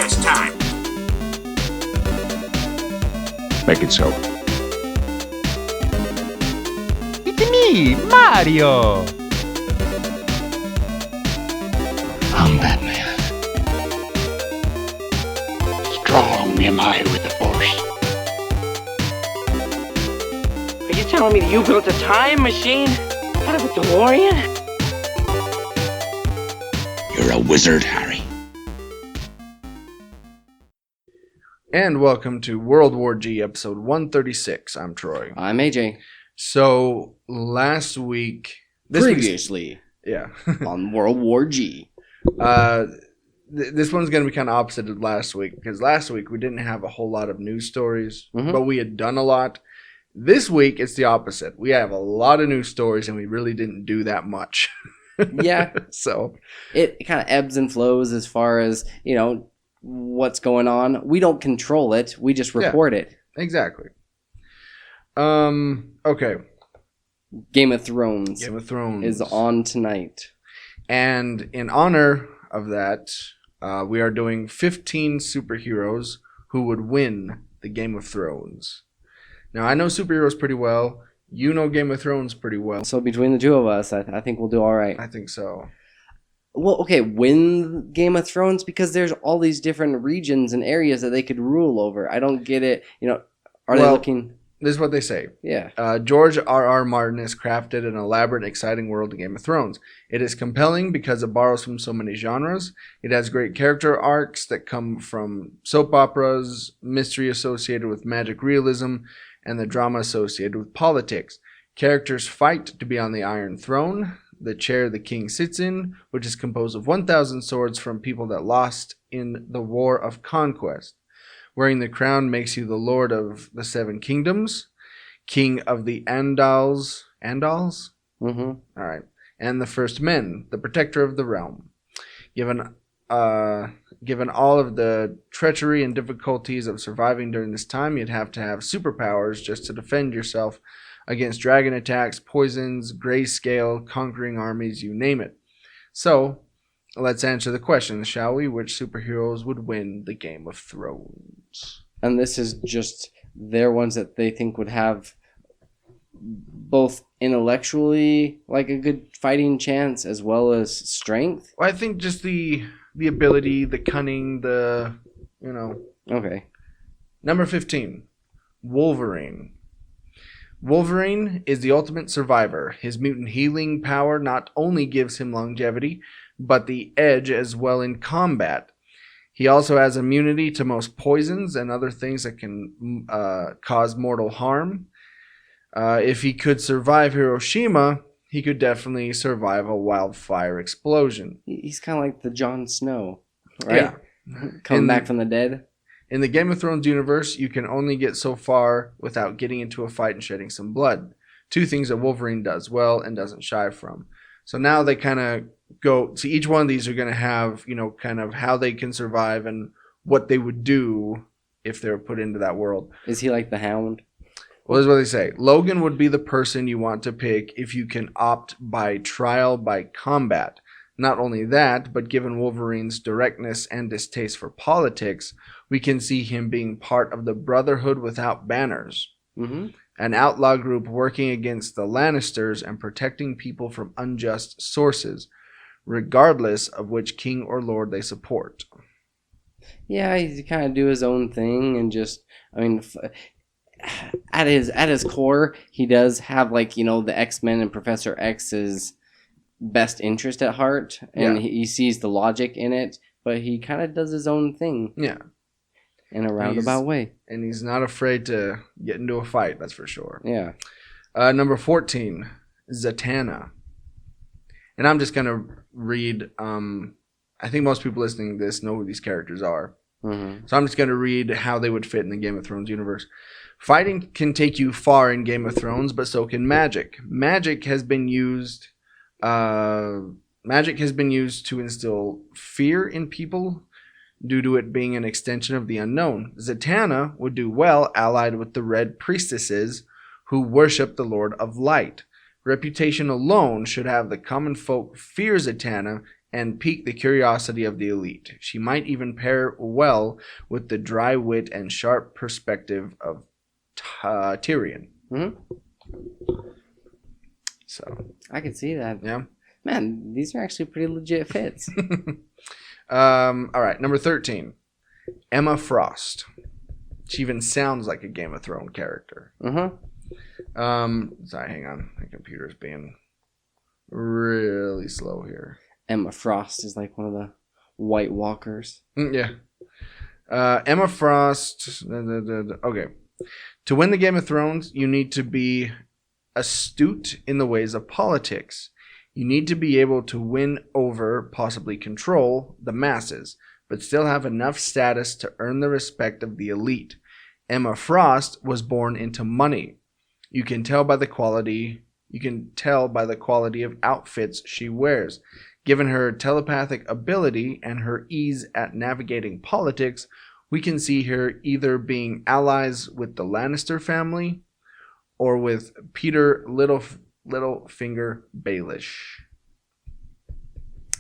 It's time. Make it so. It's me, Mario! I'm Batman. Strong am I with the Force. Are you telling me that you built a time machine out of a DeLorean? You're a wizard, Harry. And welcome to World War G, episode 136. I'm Troy. I'm AJ. So, last week... Previously yeah. on World War G. This one's going to be kind of opposite of last week, because last week we didn't have a whole lot of news stories, but we had done a lot. This week, it's the opposite. We have a lot of news stories, and we really didn't do that much. Yeah. So it kind of ebbs and flows as far as, what's going on. We don't control it. We just report it. Exactly. Okay. Game of Thrones. Is on tonight. And in honor of that, we are doing 15 superheroes who would win the Game of Thrones. Now, I know superheroes pretty well. You know Game of Thrones pretty well. So between the two of us, I think we'll do all right. I think so. Well, okay, win Game of Thrones because there's all these different regions and areas that they could rule over. I don't get it. Are they looking... This is what they say. Yeah. George R.R. Martin has crafted an elaborate, exciting world in Game of Thrones. It is compelling because it borrows from so many genres. It has great character arcs that come from soap operas, mystery associated with magic realism, and the drama associated with politics. Characters fight to be on the Iron Throne, the chair the king sits in, which is composed of 1,000 swords from people that lost in the War of Conquest. Wearing the crown makes you the Lord of the Seven Kingdoms, King of the Andals. Andals? Mm-hmm. All right. And the First Men, the Protector of the Realm. Given all of the treachery and difficulties of surviving during this time, you'd have to have superpowers just to defend yourself against dragon attacks, poisons, grayscale, conquering armies, you name it. So, let's answer the question, shall we? Which superheroes would win the Game of Thrones? And this is just their ones that they think would have both intellectually like a good fighting chance as well as strength. Well, I think just the ability, the cunning, Okay. Number 15, Wolverine. Wolverine is the ultimate survivor. His mutant healing power not only gives him longevity, but the edge as well in combat. He also has immunity to most poisons and other things that can cause mortal harm. If he could survive Hiroshima, he could definitely survive a wildfire explosion. He's kind of like the Jon Snow, right? Yeah. Coming back from the dead. In the Game of Thrones universe, you can only get so far without getting into a fight and shedding some blood. Two things that Wolverine does well and doesn't shy from. So now they kind of go... So each one of these are going to have, kind of how they can survive and what they would do if they were put into that world. Is he like the Hound? Well, this is what they say. Logan would be the person you want to pick if you can opt by trial by combat. Not only that, but given Wolverine's directness and distaste for politics, we can see him being part of the Brotherhood Without Banners, an outlaw group working against the Lannisters and protecting people from unjust sources, regardless of which king or lord they support. Yeah, he kind of do his own thing and just, at his core, he does have the X-Men and Professor X's best interest at heart, and he sees the logic in it, but he kind of does his own thing. Yeah. In a roundabout way. And he's not afraid to get into a fight, that's for sure. Yeah. Number 14, Zatanna. And I'm just going to read, I think most people listening to this know who these characters are. Mm-hmm. So I'm just going to read how they would fit in the Game of Thrones universe. Fighting can take you far in Game of Thrones, but so can magic. Magic has been used to instill fear in people due to it being an extension of the unknown. Zatanna would do well allied with the Red Priestesses who worship the Lord of Light. Reputation alone should have the common folk fear Zatanna and pique the curiosity of the elite. She might even pair well with the dry wit and sharp perspective of Tyrion. Mm-hmm. So I could see that. yeah. Man, these are actually pretty legit fits. All right, number 13, Emma Frost. She even sounds like a Game of Thrones character. Sorry, hang on. My computer's being really slow here. Emma Frost is like one of the White Walkers. Yeah. Emma Frost. Okay. To win the Game of Thrones, you need to be astute in the ways of politics. You need to be able to win over, possibly control, the masses, but still have enough status to earn the respect of the elite. Emma Frost was born into money. You can tell by the quality of outfits she wears. Given her telepathic ability and her ease at navigating politics, we can see her either being allies with the Lannister family or with Peter Littlefinger Baelish.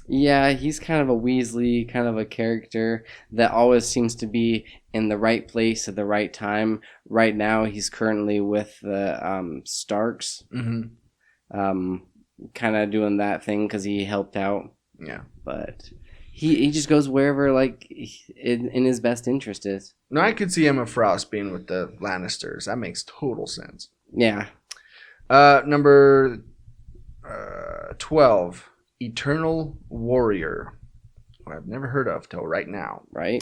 Yeah, he's kind of a Weasley, kind of a character that always seems to be in the right place at the right time. Right now, he's currently with the Starks. Mm-hmm. Kind of doing that thing because he helped out. Yeah. But he just goes wherever, like, in his best interest is. No, I could see Emma Frost being with the Lannisters. That makes total sense. Yeah. Number 12, Eternal Warrior. Who I've never heard of till right now. Right.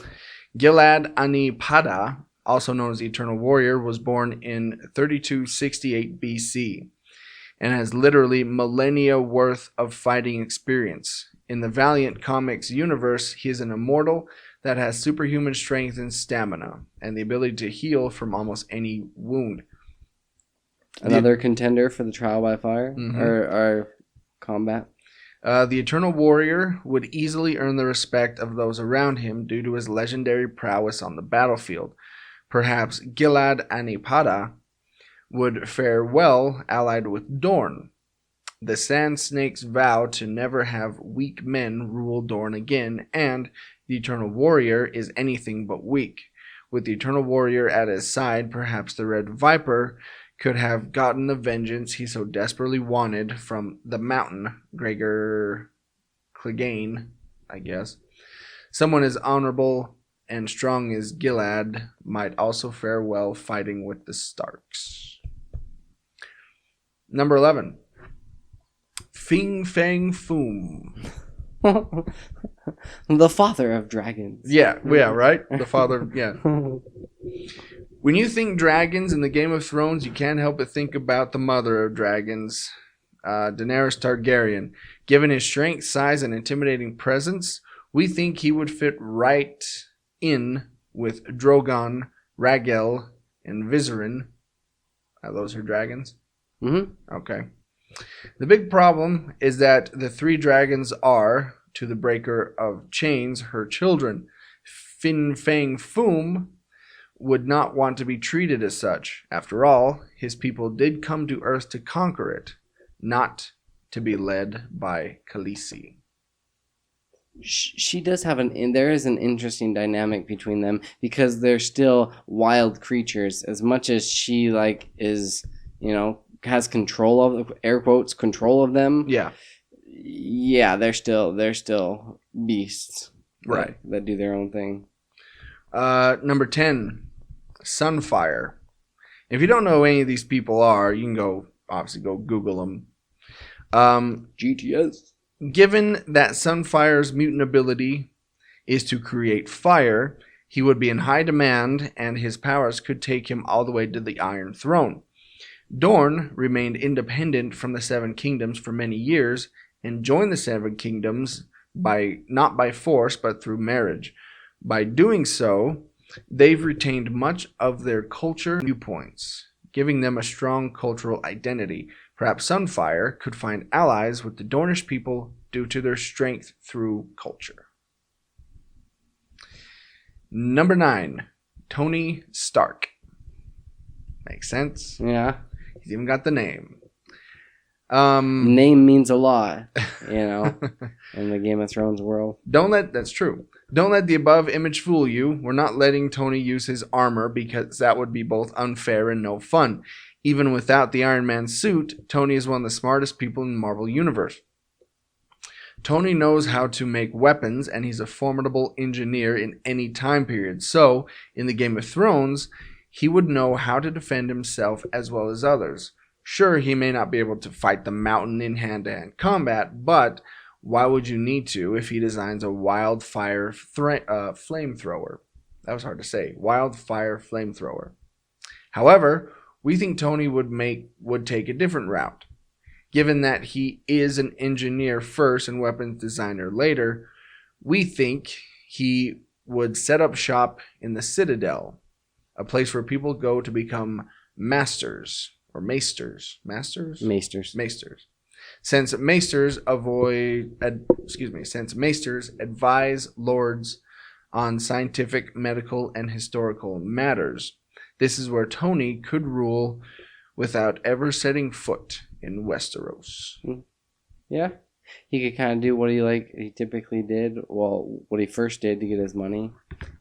Gilad Anipada, also known as Eternal Warrior, was born in 3268 BC and has literally millennia worth of fighting experience. In the Valiant Comics universe, he is an immortal that has superhuman strength and stamina and the ability to heal from almost any wound. Another contender for the trial by fire or combat. The Eternal Warrior would easily earn the respect of those around him due to his legendary prowess on the battlefield. Perhaps Gilad Anipada would fare well allied with Dorne. The Sand Snakes vow to never have weak men rule Dorne again, and the Eternal Warrior is anything but weak. With the Eternal Warrior at his side, perhaps the Red Viper could have gotten the vengeance he so desperately wanted from the Mountain, Gregor Clegane, I guess. Someone as honorable and strong as Gilad might also fare well fighting with the Starks. Number 11. Fing Fang Foom. The father of dragons. Yeah, right? The father, yeah. When you think dragons in the Game of Thrones, you can't help but think about the mother of dragons, Daenerys Targaryen. Given his strength, size, and intimidating presence, we think he would fit right in with Drogon, Rhaegal, and Viserys. Are those her dragons? Mm-hmm. Okay. The big problem is that the three dragons are, to the breaker of chains, her children. Fin Fang Foom would not want to be treated as such. After all, his people did come to Earth to conquer it, not to be led by Khaleesi. She does have there is an interesting dynamic between them because they're still wild creatures. As much as she is, has control of, air quotes, control of them. Yeah, they're still beasts. Right. That do their own thing. Number 10, Sunfire. If you don't know who any of these people are, you can obviously go Google them. GTS. Given that Sunfire's mutant ability is to create fire, he would be in high demand and his powers could take him all the way to the Iron Throne. Dorne remained independent from the Seven Kingdoms for many years and joined the Seven Kingdoms not by force but through marriage. By doing so, they've retained much of their culture viewpoints, giving them a strong cultural identity. Perhaps Sunfire could find allies with the Dornish people due to their strength through culture. Number 9, Tony Stark. Makes sense? Yeah. He's even got the name. Name means a lot, in the Game of Thrones world. That's true. Don't let the above image fool you. We're not letting Tony use his armor because that would be both unfair and no fun. Even without the Iron Man suit, Tony is one of the smartest people in the Marvel Universe. Tony knows how to make weapons, and he's a formidable engineer in any time period. So, in the Game of Thrones, he would know how to defend himself as well as others. Sure, he may not be able to fight the mountain in hand-to-hand combat, but why would you need to if he designs a wildfire flamethrower? That was hard to say. Wildfire flamethrower. However, we think Tony would take a different route. Given that he is an engineer first and weapons designer later, we think he would set up shop in the Citadel, a place where people go to become masters or maesters. Masters? Maesters. Maesters. Since maesters advise lords on scientific, medical, and historical matters. This is where Tony could rule without ever setting foot in Westeros. Yeah. He could kind of do what he typically did. Well, what he first did to get his money.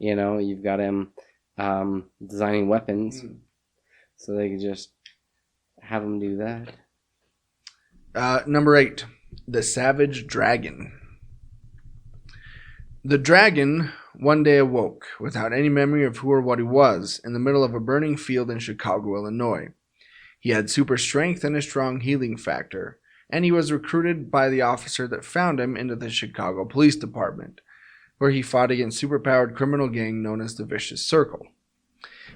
You've got him designing weapons. So they could just have him do that. Number 8. The Savage Dragon. The dragon one day awoke, without any memory of who or what he was, in the middle of a burning field in Chicago, Illinois. He had super strength and a strong healing factor, and he was recruited by the officer that found him into the Chicago Police Department, where he fought against superpowered criminal gang known as the Vicious Circle.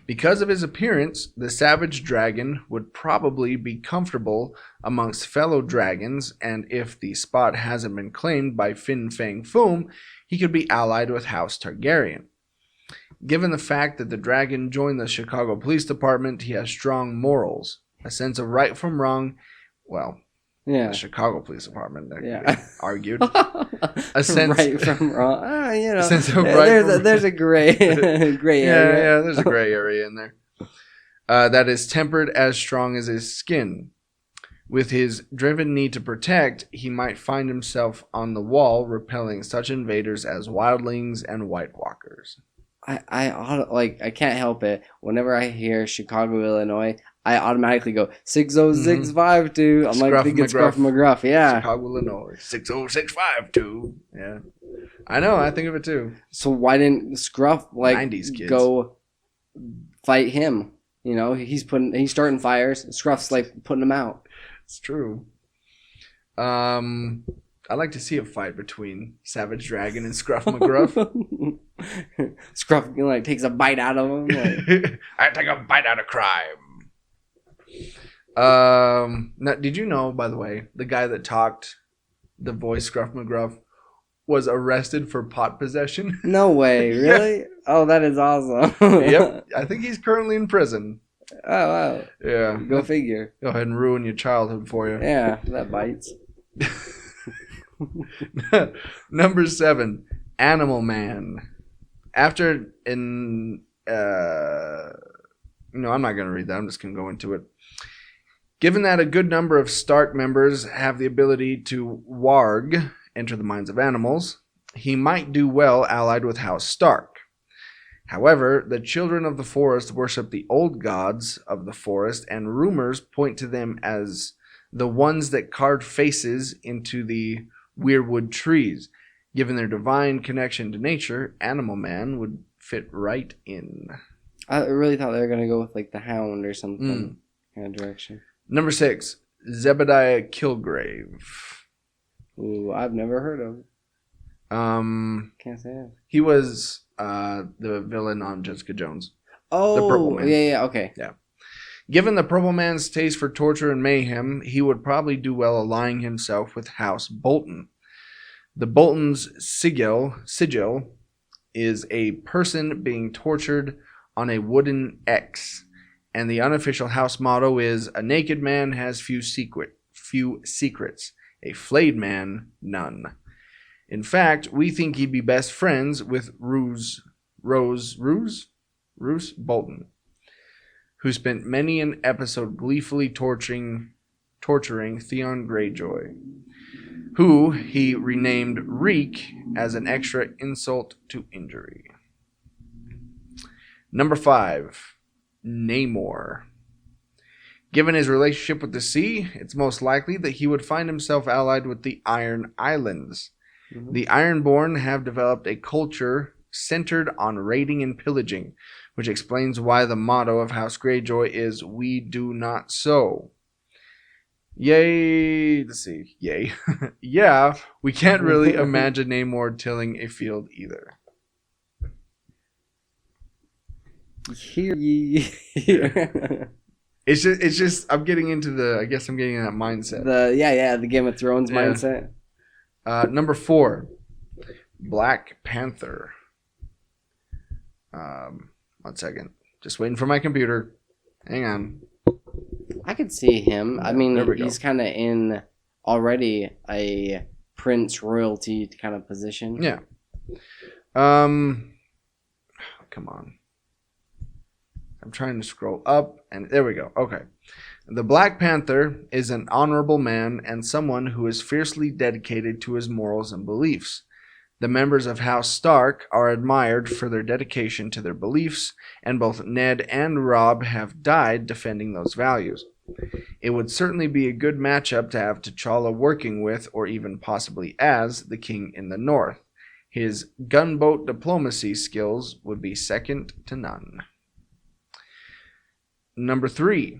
Because of his appearance, the Savage Dragon would probably be comfortable amongst fellow dragons, and if the spot hasn't been claimed by Fin Fang Foom, he could be allied with House Targaryen. Given the fact that the dragon joined the Chicago Police Department, he has strong morals, a sense of right from wrong. Well, the Chicago Police Department argued. A sense right from wrong. A sense of right there's a gray area. Yeah, there's a gray area in there. That is tempered as strong as his skin. With his driven need to protect, he might find himself on the wall, repelling such invaders as wildlings and White Walkers. I can't help it. Whenever I hear Chicago, Illinois, I automatically go 60652. I'm like thinking Scruff McGruff. Yeah. Chicago, Illinois 60652. Yeah. I know. I think of it too. So why didn't Scruff 90s kids go fight him? He's starting fires. Scruff's putting them out. It's true. I'd like to see a fight between Savage Dragon and Scruff McGruff. Scruff takes a bite out of him. I take a bite out of crime. Now, did you know, by the way, the guy that talked the voice Scruff McGruff was arrested for pot possession? No way, really? Yeah. Oh, that is awesome. Yep, I think he's currently in prison. Oh, wow. Yeah. Go figure. Go ahead and ruin your childhood for you. Yeah, that bites. Number 7, Animal Man. I'm not going to read that. I'm just going to go into it. Given that a good number of Stark members have the ability to warg, enter the minds of animals, he might do well allied with House Stark. However, the children of the forest worship the old gods of the forest, and rumors point to them as the ones that carved faces into the weirwood trees. Given their divine connection to nature, Animal Man would fit right in. I really thought they were going to go with the Hound or something kind of direction. Number 6, Zebediah Killgrave. Ooh, I've never heard of it. Can't say it. He was the villain on Jessica Jones. Oh, the Purple Man. Yeah, okay. Yeah. Given the Purple Man's taste for torture and mayhem, he would probably do well allying himself with House Bolton. The Bolton's sigil is a person being tortured on a wooden X, and the unofficial house motto is, "A naked man has few secrets, a flayed man none." In fact, we think he'd be best friends with Roose Bolton, who spent many an episode gleefully torturing torturing Theon Greyjoy, who he renamed Reek as an extra insult to injury. Number 5, Namor. Given his relationship with the sea, it's most likely that he would find himself allied with the Iron Islands. Mm-hmm. The Ironborn have developed a culture centered on raiding and pillaging, which explains why the motto of House Greyjoy is "We do not sow." Yay! Let's see. Yay. Yeah, we can't really imagine Namor tilling a field either. Hear ye. It's just I'm getting into I guess I'm getting in that mindset. The Game of Thrones mindset. Number 4, Black Panther. 1 second. Just waiting for my computer. Hang on. I could see him. I mean, There we he's go. kind of in already a prince royalty kind of position. Yeah. Come on. I'm trying to scroll up, and there we go. Okay. The Black Panther is an honorable man and someone who is fiercely dedicated to his morals and beliefs. The members of House Stark are admired for their dedication to their beliefs, and both Ned and Robb have died defending those values. It would certainly be a good matchup to have T'Challa working with, or even possibly as, the King in the North. His gunboat diplomacy skills would be second to none. Number 3,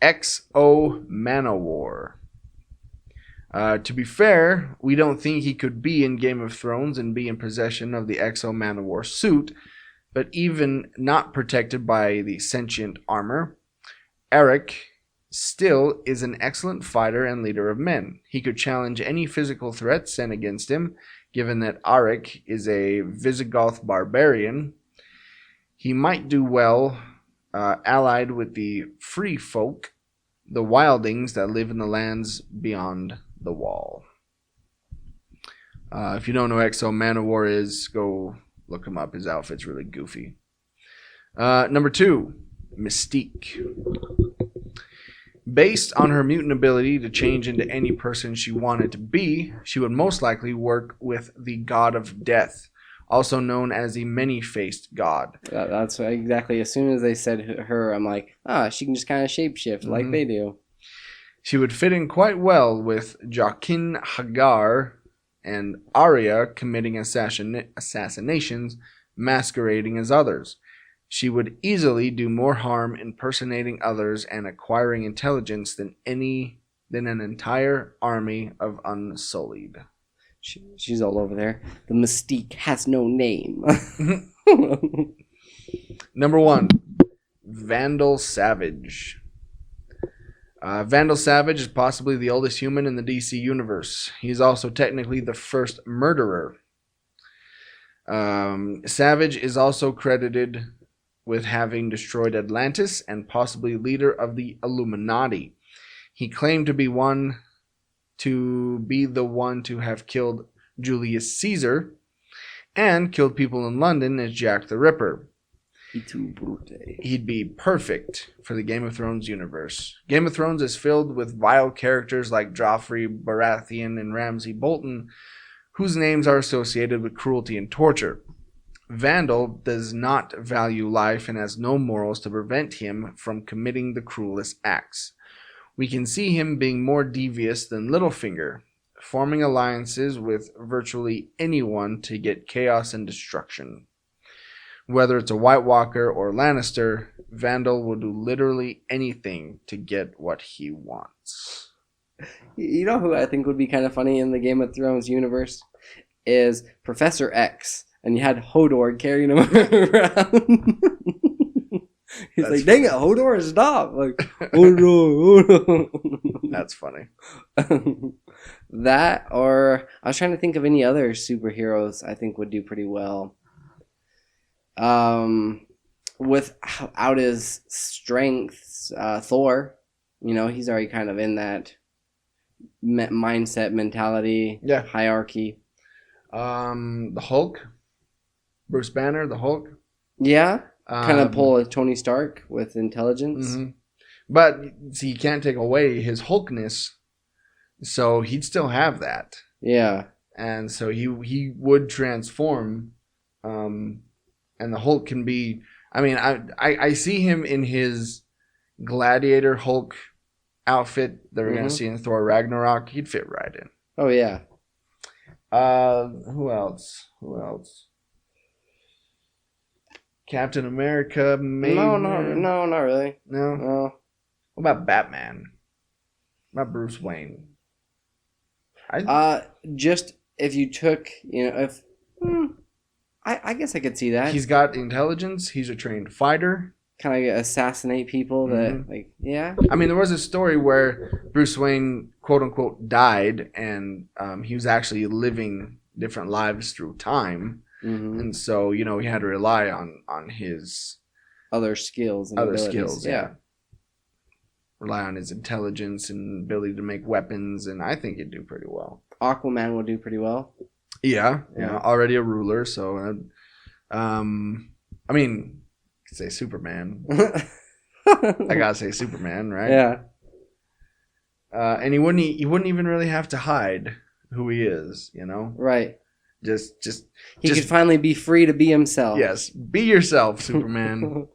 X-O Manowar. To be fair, we don't think he could be in Game of Thrones and be in possession of the X-O Manowar suit, but even not protected by the sentient armor, Eric still is an excellent fighter and leader of men. He could challenge any physical threat sent against him, given that Arik is a Visigoth barbarian. He might do well allied with the free folk, the wildlings that live in the lands beyond the wall. If you don't know who X-O Manowar is, go look him up. His outfit's really goofy. Number 2, Mystique. Based on her mutant ability to change into any person she wanted to be, she would most likely work with the God of Death, also known as the Many-Faced God. That's exactly. As soon as they said her, I'm like, she can just kind of shapeshift like they do. She would fit in quite well with Jaqen Hagar and Arya committing assassinations, masquerading as others. She would easily do more harm impersonating others and acquiring intelligence than an entire army of Unsullied. She's all over there. The Mystique has no name. Number 1, Vandal Savage. Vandal Savage is possibly the oldest human in the DC universe. He's also technically the first murderer. Savage is also credited with having destroyed Atlantis and possibly leader of the Illuminati. He claimed to be the one to have killed Julius Caesar and killed people in London as Jack the Ripper. He'd be perfect for the Game of Thrones universe. Game of Thrones is filled with vile characters like Joffrey Baratheon and Ramsay Bolton, whose names are associated with cruelty and torture. Vandal does not value life and has no morals to prevent him from committing the cruelest acts. We can see him being more devious than Littlefinger, forming alliances with virtually anyone to get chaos and destruction. Whether it's a White Walker or Lannister, Vandal will do literally anything to get what he wants. You know who I think would be kind of funny in the Game of Thrones universe? Is Professor X. And you had Hodor carrying him around. He's like, dang it, Hodor, stop. Like, Hodor. That's funny. That, or I was trying to think of any other superheroes I think would do pretty well. Without his strengths, Thor, he's already kind of in that mindset, mentality, hierarchy. The Hulk. Bruce Banner, the Hulk. Yeah, kind of pull a Tony Stark with intelligence. Mm-hmm. But see, you can't take away his Hulkness, so he'd still have that. Yeah. And so he would transform, and the Hulk can be. I mean, I see him in his Gladiator Hulk outfit that we're gonna see in Thor Ragnarok. He'd fit right in. Oh yeah. Who else? Captain America, maybe. No, not really. No. No. What about Batman? What about Bruce Wayne? Just if you took, if I guess I could see that. He's got intelligence. He's a trained fighter. Kind of assassinate people that, like, yeah. I mean, there was a story where Bruce Wayne, quote unquote, died, and he was actually living different lives through time, and so he had to rely on his other skills and abilities. Yeah. Rely on his intelligence and ability to make weapons, and I think he'd do pretty well. Aquaman would do pretty well. Yeah. Already a ruler, so I mean, I could say Superman. I gotta say Superman, right? Yeah. And he wouldn't even really have to hide who he is, Right. Just he could finally be free to be himself. Yes, be yourself, Superman.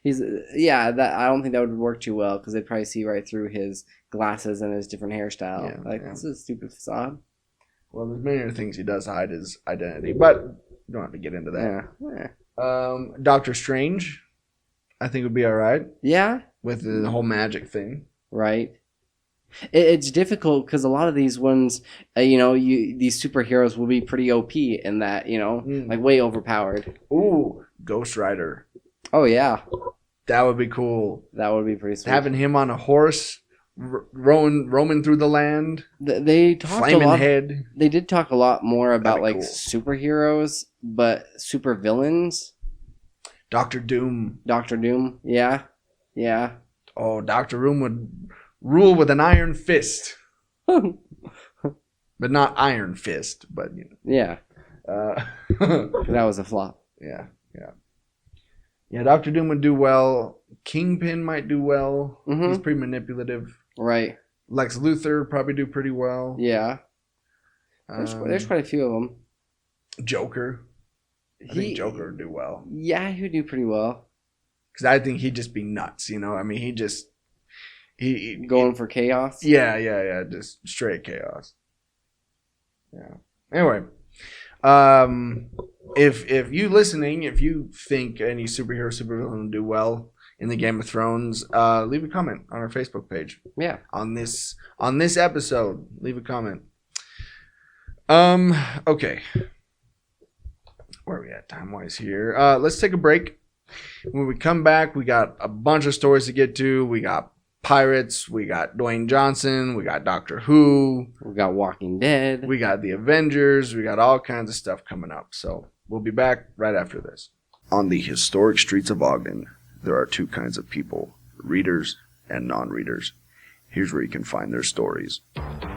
He's that I don't think that would work too well because they'd probably see right through his glasses and his different hairstyle. This is a stupid facade. Well, there's many other things he does hide his identity, but you don't have to get into that. Yeah. Doctor Strange, I think would be all right. Yeah. With the whole magic thing. Right. It's difficult because a lot of these ones, these superheroes will be pretty OP in that, like way overpowered. Ooh, Ghost Rider. Oh yeah, that would be cool. That would be pretty sweet. Having him on a horse, roaming through the land. They talked flaming a lot. Head. They did talk a lot more about like cool. superheroes, but super villains. Doctor Doom. Yeah. Oh, Doctor Doom would rule with an iron fist, but not Iron Fist. But yeah, that was a flop. Yeah. Doctor Doom would do well. Kingpin might do well. He's pretty manipulative. Right. Lex Luthor probably do pretty well. Yeah. There's quite a few of them. Joker. I think Joker would do well. Yeah, he would do pretty well. Because I think he'd just be nuts, I mean, he going for chaos. Yeah. Just straight chaos. Yeah. Anyway, if you listening, if you think any supervillain would do well in the Game of Thrones, leave a comment on our Facebook page. Yeah. On this episode, leave a comment. Okay. Where are we at time-wise here? Let's take a break. When we come back, we got a bunch of stories to get to. We got Pirates, we got Dwayne Johnson, we got Doctor Who, we got Walking Dead, we got the Avengers, we got all kinds of stuff coming up. So we'll be back right after this. On the historic streets of Ogden, there are two kinds of people, readers and non-readers. Here's where you can find their stories.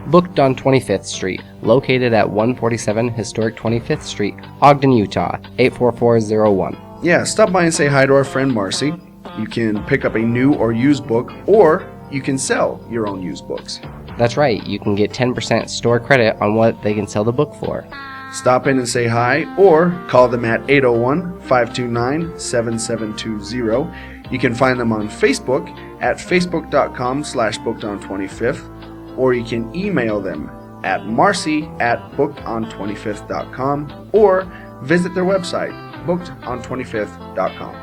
Booked on 25th Street, located at 147 Historic 25th Street, Ogden, Utah, 84401. Yeah, stop by and say hi to our friend Marcy. You can pick up a new or used book, or you can sell your own used books. That's right, you can get 10% store credit on what they can sell the book for. Stop in and say hi, or call them at 801-529-7720. You can find them on Facebook at facebook.com/bookedon25th, or you can email them at marcy@bookedon25th.com, or visit their website, bookedon25th.com.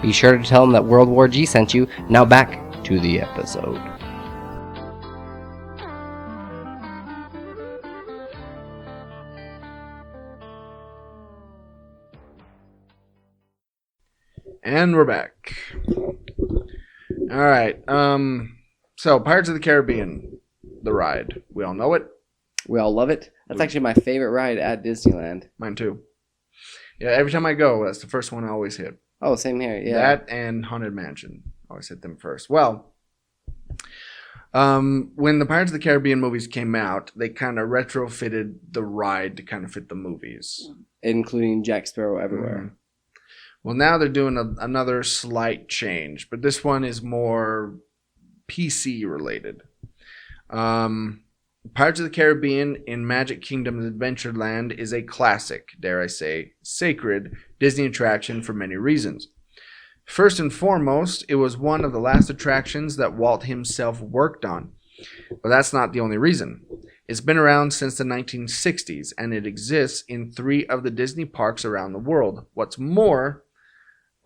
Be sure to tell them that World War G sent you. Now back to the episode. And we're back. All right. So Pirates of the Caribbean, the ride. We all know it. We all love it. That's actually my favorite ride at Disneyland. Mine too. Yeah, every time I go, that's the first one I always hit. Oh, same here. Yeah. That and Haunted Mansion. I always hit them first. Well, when the Pirates of the Caribbean movies came out, they kind of retrofitted the ride to kind of fit the movies. Including Jack Sparrow everywhere. Well, now they're doing another slight change, but this one is more PC related. Pirates of the Caribbean in Magic Kingdom's Adventureland is a classic, dare I say, sacred Disney attraction for many reasons. First and foremost, it was one of the last attractions that Walt himself worked on. But that's not the only reason. It's been around since the 1960s, and it exists in 3 of the Disney parks around the world. What's more,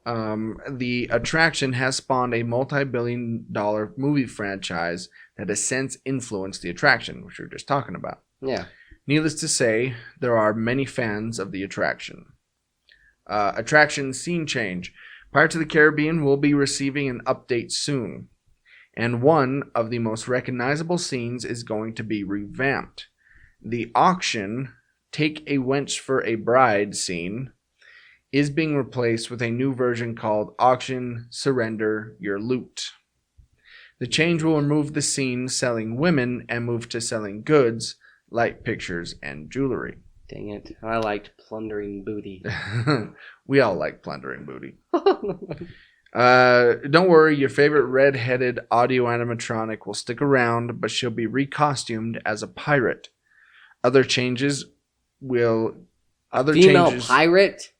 the attraction has spawned a multi-billion-dollar movie franchise that has since influenced the attraction, which we were just talking about. Yeah. Needless to say, there are many fans of the attraction. Attraction scene change. Pirates of the Caribbean will be receiving an update soon, and one of the most recognizable scenes is going to be revamped. The auction, Take a Wench for a Bride scene, is being replaced with a new version called Auction Surrender Your Loot. The change will remove the scene selling women and move to selling goods like pictures and jewelry. Dang it. I liked plundering booty. We all like plundering booty. Don't worry, your favorite red-headed audio animatronic will stick around, but she'll be recostumed as a pirate. Other changes will... Female pirate?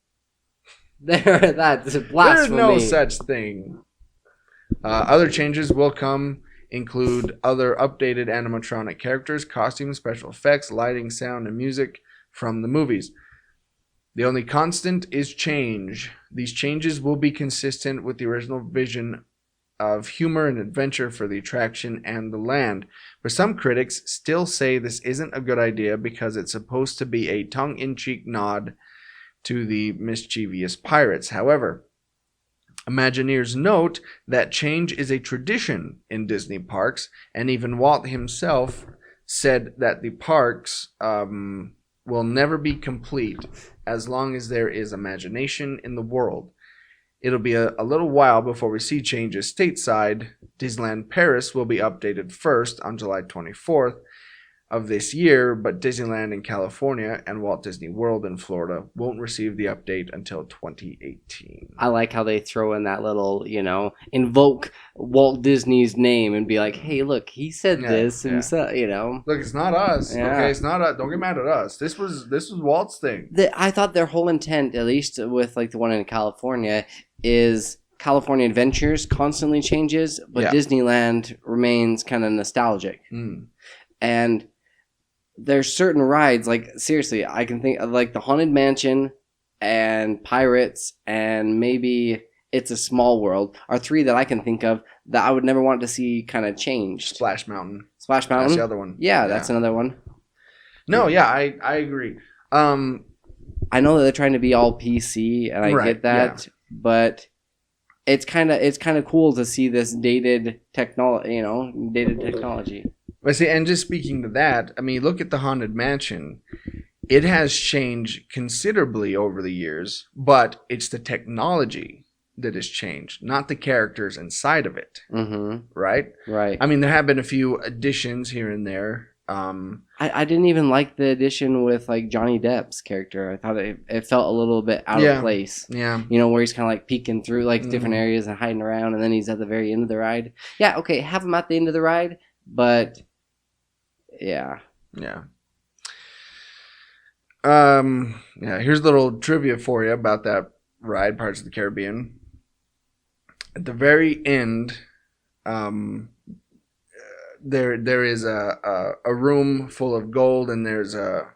That's blasphemy. There's no such thing. Other changes will include other updated animatronic characters, costumes, special effects, lighting, sound, and music from the movies. The only constant is change. These changes will be consistent with the original vision of humor and adventure for the attraction and the land. But some critics still say this isn't a good idea because it's supposed to be a tongue-in-cheek nod to the mischievous pirates. However, Imagineers note that change is a tradition in Disney parks, and even Walt himself said that the parks will never be complete as long as there is imagination in the world. It'll be a little while before we see changes stateside. Disneyland Paris will be updated first on July 24th of this year, but Disneyland in California and Walt Disney World in Florida won't receive the update until 2018. I like how they throw in that little, invoke Walt Disney's name and be like, hey, look, he said this, and so, Look, it's not us. Yeah. Okay, it's not us. Don't get mad at us. This was Walt's thing. I thought their whole intent, at least with like the one in California, is California Adventures constantly changes, but Disneyland remains kind of nostalgic. And there's certain rides, like seriously, I can think of like the Haunted Mansion and Pirates and maybe It's a Small World are 3 that I can think of that I would never want to see kind of changed. Splash Mountain. Splash Mountain? That's the other one. Yeah, that's another one. No, yeah, I agree. I know that they're trying to be all PC, and I get that, but it's kind of cool to see this dated technology. But see, and just speaking to that, I mean, look at the Haunted Mansion. It has changed considerably over the years, but it's the technology that has changed, not the characters inside of it. Mm-hmm. Right? Right. I mean, there have been a few additions here and there. I didn't even like the addition with like Johnny Depp's character. I thought it felt a little bit out of place. Yeah. Where he's kind of like peeking through like different areas and hiding around, and then he's at the very end of the ride. Yeah, okay, have him at the end of the ride, but yeah. Yeah. Here's a little trivia for you about that ride, Pirates of the Caribbean. At the very end, there is a room full of gold, and there's a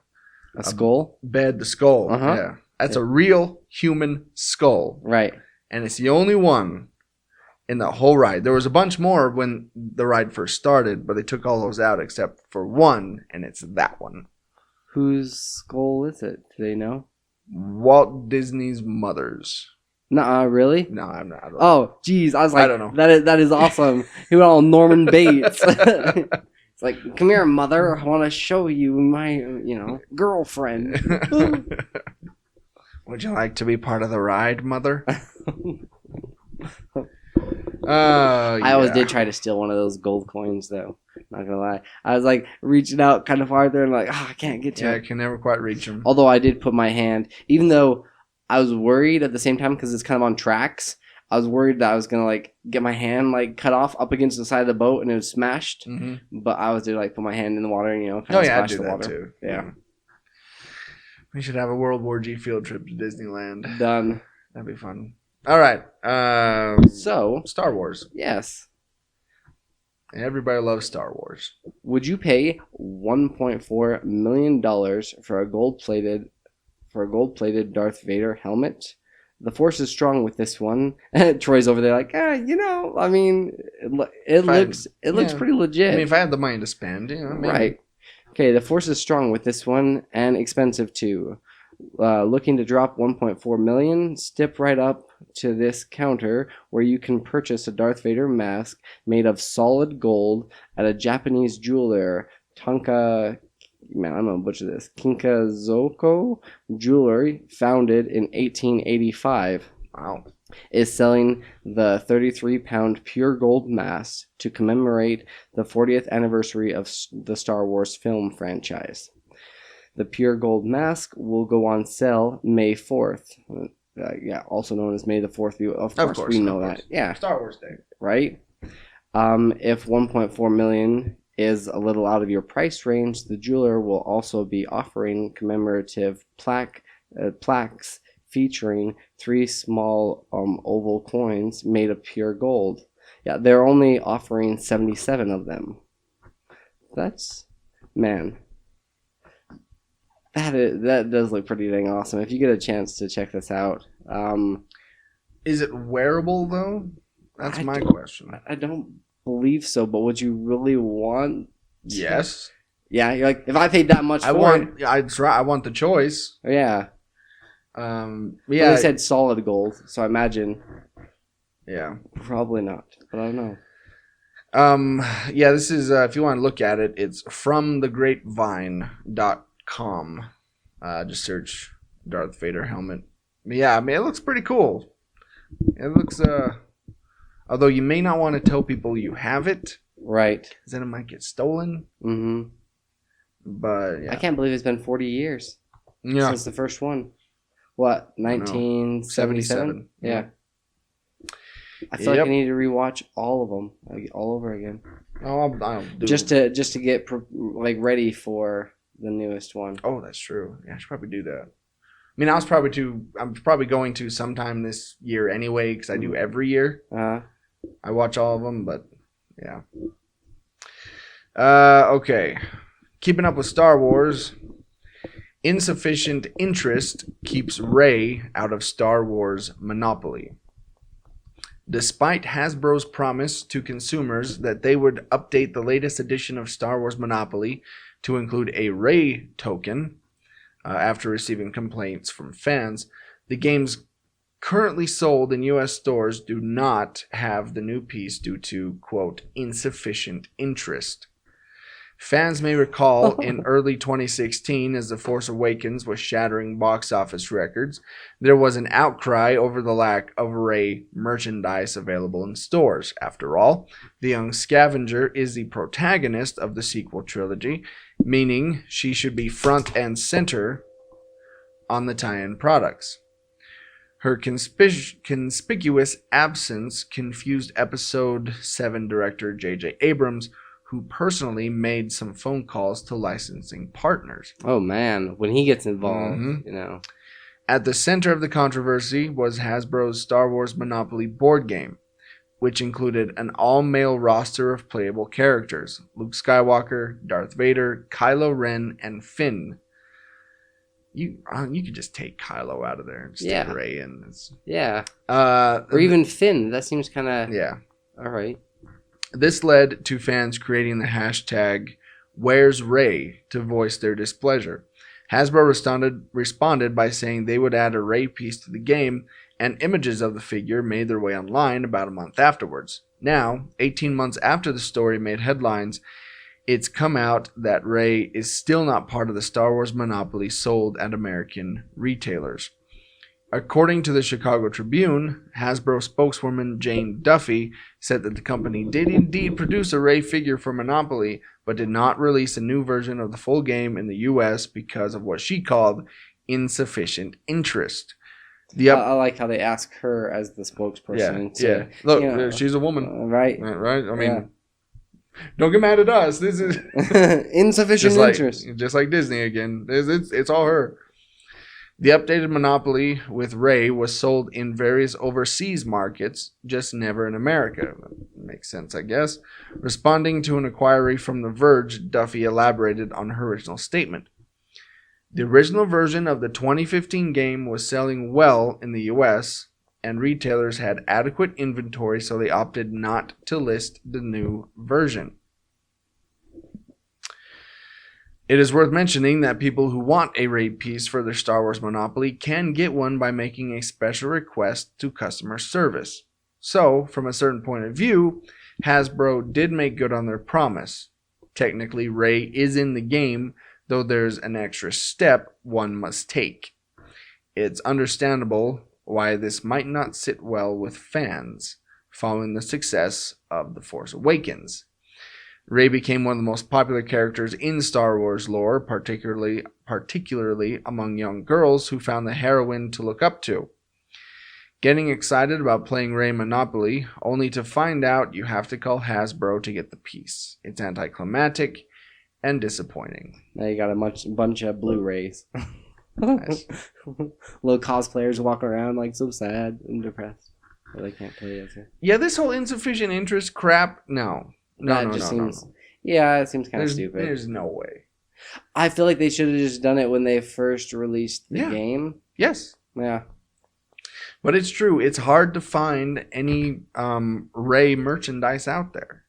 skull bed. The skull, yeah, that's a real human skull, right? And it's the only one in the whole ride. There was a bunch more when the ride first started, but they took all those out except for one, and it's that one. Whose skull is it? Do they know? Walt Disney's mother's. Nuh-uh, really? No, I'm not. Oh, geez. I was like, I don't know. That is awesome. He went all Norman Bates. It's like, come here, mother. I want to show you my, girlfriend. Would you like to be part of the ride, mother? I always did try to steal one of those gold coins, though. Not gonna lie. I was like reaching out kind of farther and like, I can't get to it. I can never quite reach them. Although I did put my hand, even though I was worried at the same time because it's kind of on tracks. I was worried that I was gonna like get my hand like cut off up against the side of the boat and it was smashed. Mm-hmm. But I was to like put my hand in the water and kind Oh of yeah, I'd splash do the that water. too. Yeah. We should have a World War G field trip to Disneyland. Done. That'd be fun. All right. So Star Wars. yes, Everybody loves Star Wars. would you pay $1.4 million for a gold-plated Darth Vader helmet? The Force is strong with this one. Troy's over there like, I mean, it looks yeah. pretty legit. I mean, if I had the money to spend, maybe. Right. Okay, the Force is strong with this one and expensive too. Looking to drop 1.4 million? Step right up to this counter where you can purchase a Darth Vader mask made of solid gold at a Japanese jeweler, Tonka. Man, I'm gonna butcher this. Kinkazoko Jewelry, founded in 1885. Wow. Is selling the 33-pound pure gold mask to commemorate the 40th anniversary of the Star Wars film franchise. The pure gold mask will go on sale May 4th. Also known as May the 4th. Of course we know that. Yeah. Star Wars Day. Right? If 1.4 million is a little out of your price range, the jeweler will also be offering commemorative plaques featuring 3 small oval coins made of pure gold. Yeah, they're only offering 77 of them. That's, man, that does look pretty dang awesome. If you get a chance to check this out. Is it wearable though? That's my question. I don't believe so, but would you really want to? Yes. Yeah, you're like, if I paid that much I want the choice. Yeah. Yeah. They said solid gold, so I imagine. Yeah. Probably not, but I don't know. Yeah, this is, if you want to look at it, it's fromthegrapevine.com. Just search Darth Vader helmet. Yeah, I mean, it looks pretty cool. It looks, although you may not want to tell people you have it. Right. Because then it might get stolen. Mm-hmm. But, yeah. I can't believe it's been 40 years since the first one. What, 1977? Yeah. I feel like I need to rewatch all of them, like, all over again. Oh, I'll do just to get ready for the newest one. Oh, that's true. Yeah, I should probably do that. I mean, I'm probably going to sometime this year anyway, because I do every year. I watch all of them, but yeah. Okay. Keeping up with Star Wars. Insufficient interest keeps Rey out of Star Wars monopoly. Despite Hasbro's promise to consumers that they would update the latest edition of Star Wars Monopoly to include a Rey token, after receiving complaints from fans, the games currently sold in U.S. stores do not have the new piece due to, quote, insufficient interest. Fans may recall in early 2016, as The Force Awakens was shattering box office records, there was an outcry over the lack of Rey merchandise available in stores. After all, the young scavenger is the protagonist of the sequel trilogy, meaning she should be front and center on the tie-in products. Her conspicuous absence confused Episode 7 director J.J. Abrams, who personally made some phone calls to licensing partners. Oh man, when he gets involved, At the center of the controversy was Hasbro's Star Wars Monopoly board game, which included an all-male roster of playable characters: Luke Skywalker, Darth Vader, Kylo Ren, and Finn. You could just take Kylo out of there and stick Rey in. Or even Finn. That seems kind of... Yeah. All right. This led to fans creating the hashtag Where's Rey to voice their displeasure. Hasbro responded by saying they would add a Rey piece to the game, and images of the figure made their way online about a month afterwards. Now, 18 months after the story made headlines, it's come out that Rey is still not part of the Star Wars Monopoly sold at American retailers. According to the Chicago Tribune, Hasbro spokeswoman Jane Duffy said that the company did indeed produce a Rey figure for Monopoly, but did not release a new version of the full game in the U.S. because of what she called insufficient interest. Yep. I like how they ask her as the spokesperson. Yeah. Look, you know, she's a woman. right? Right? I mean, don't get mad at us. This is Insufficient interest. Just like Disney again. It's all her. The updated Monopoly with Ray was sold in various overseas markets, just never in America. Makes sense, I guess. Responding to an inquiry from The Verge, Duffy elaborated on her original statement. The original version of the 2015 game was selling well in the US, and retailers had adequate inventory, so they opted not to list the new version. It is worth mentioning that people who want a raid piece for their Star Wars Monopoly can get one by making a special request to customer service. So, from a certain point of view, Hasbro did make good on their promise. Technically, Ray is in the game, though there's an extra step one must take. It's understandable why this might not sit well with fans, following the success of The Force Awakens. Rey became one of the most popular characters in Star Wars lore, particularly among young girls who found the heroine to look up to. Getting excited about playing Rey Monopoly, only to find out you have to call Hasbro to get the piece. It's anticlimactic and disappointing. Now you got a bunch of Blu-rays. Nice. Little cosplayers walking around like so sad and depressed. They can't play it. Yeah, this whole insufficient interest crap, no. No. Yeah, it seems kind of stupid. There's no way. I feel like they should have just done it when they first released the game. Yes. Yeah. But it's true. It's hard to find any Rey merchandise out there.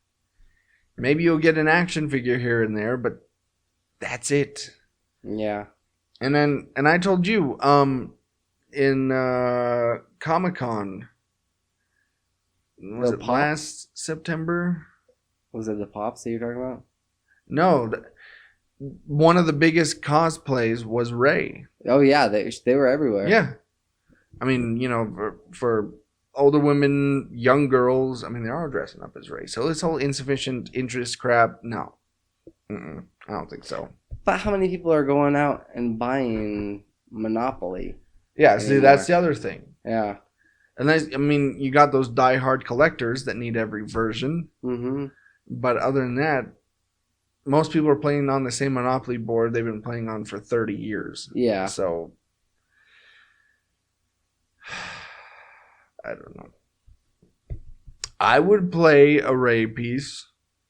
Maybe you'll get an action figure here and there, but that's it. Yeah. And I told you, in Comic-Con, was it last September? Was it the Pops that you're talking about? No, one of the biggest cosplays was Rey. Oh yeah, they were everywhere. Yeah, I mean, you know, for older women, young girls, I mean, they're all dressing up as Rey. So this whole insufficient interest crap, no, I don't think so. But how many people are going out and buying Monopoly? Yeah, see, that's the other thing. Yeah, and I mean, you got those die-hard collectors that need every version. Mm-hmm. But other than that, most people are playing on the same Monopoly board they've been playing on for 30 years. Yeah. So, I don't know. I would play a Rey piece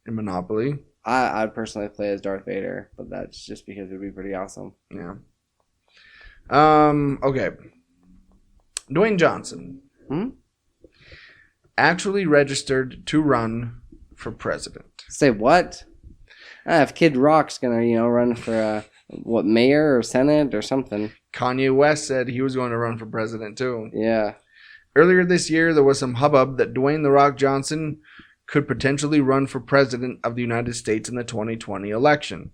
in Monopoly. I'd personally play as Darth Vader, but that's just because it would be pretty awesome. Yeah. Okay. Dwayne Johnson actually registered to run for president. Say what? If Kid Rock's gonna, run for mayor or senate or something. Kanye West said he was going to run for president too. Yeah. Earlier this year, there was some hubbub that Dwayne "The Rock" Johnson could potentially run for president of the United States in the 2020 election.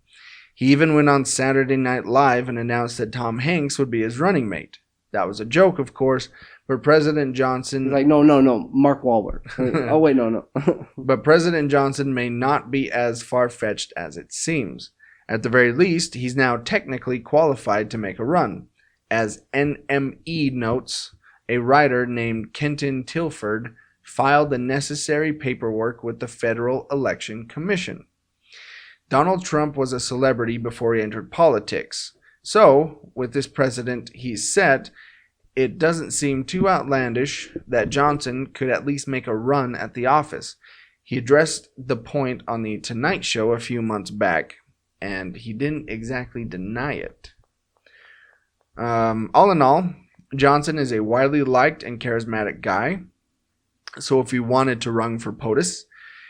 He even went on Saturday Night Live and announced that Tom Hanks would be his running mate. That was a joke, of course, but President Johnson... He's like, no, Mark Wahlberg. Oh, wait, no. But President Johnson may not be as far-fetched as it seems. At the very least, he's now technically qualified to make a run. As NME notes, a writer named Kenton Tilford filed the necessary paperwork with the Federal Election Commission. Donald Trump was a celebrity before he entered politics. So, with this precedent he's set, it doesn't seem too outlandish that Johnson could at least make a run at the office. He addressed the point on The Tonight Show a few months back, and he didn't exactly deny it. All in all, Johnson is a widely liked and charismatic guy, so if he wanted to run for POTUS,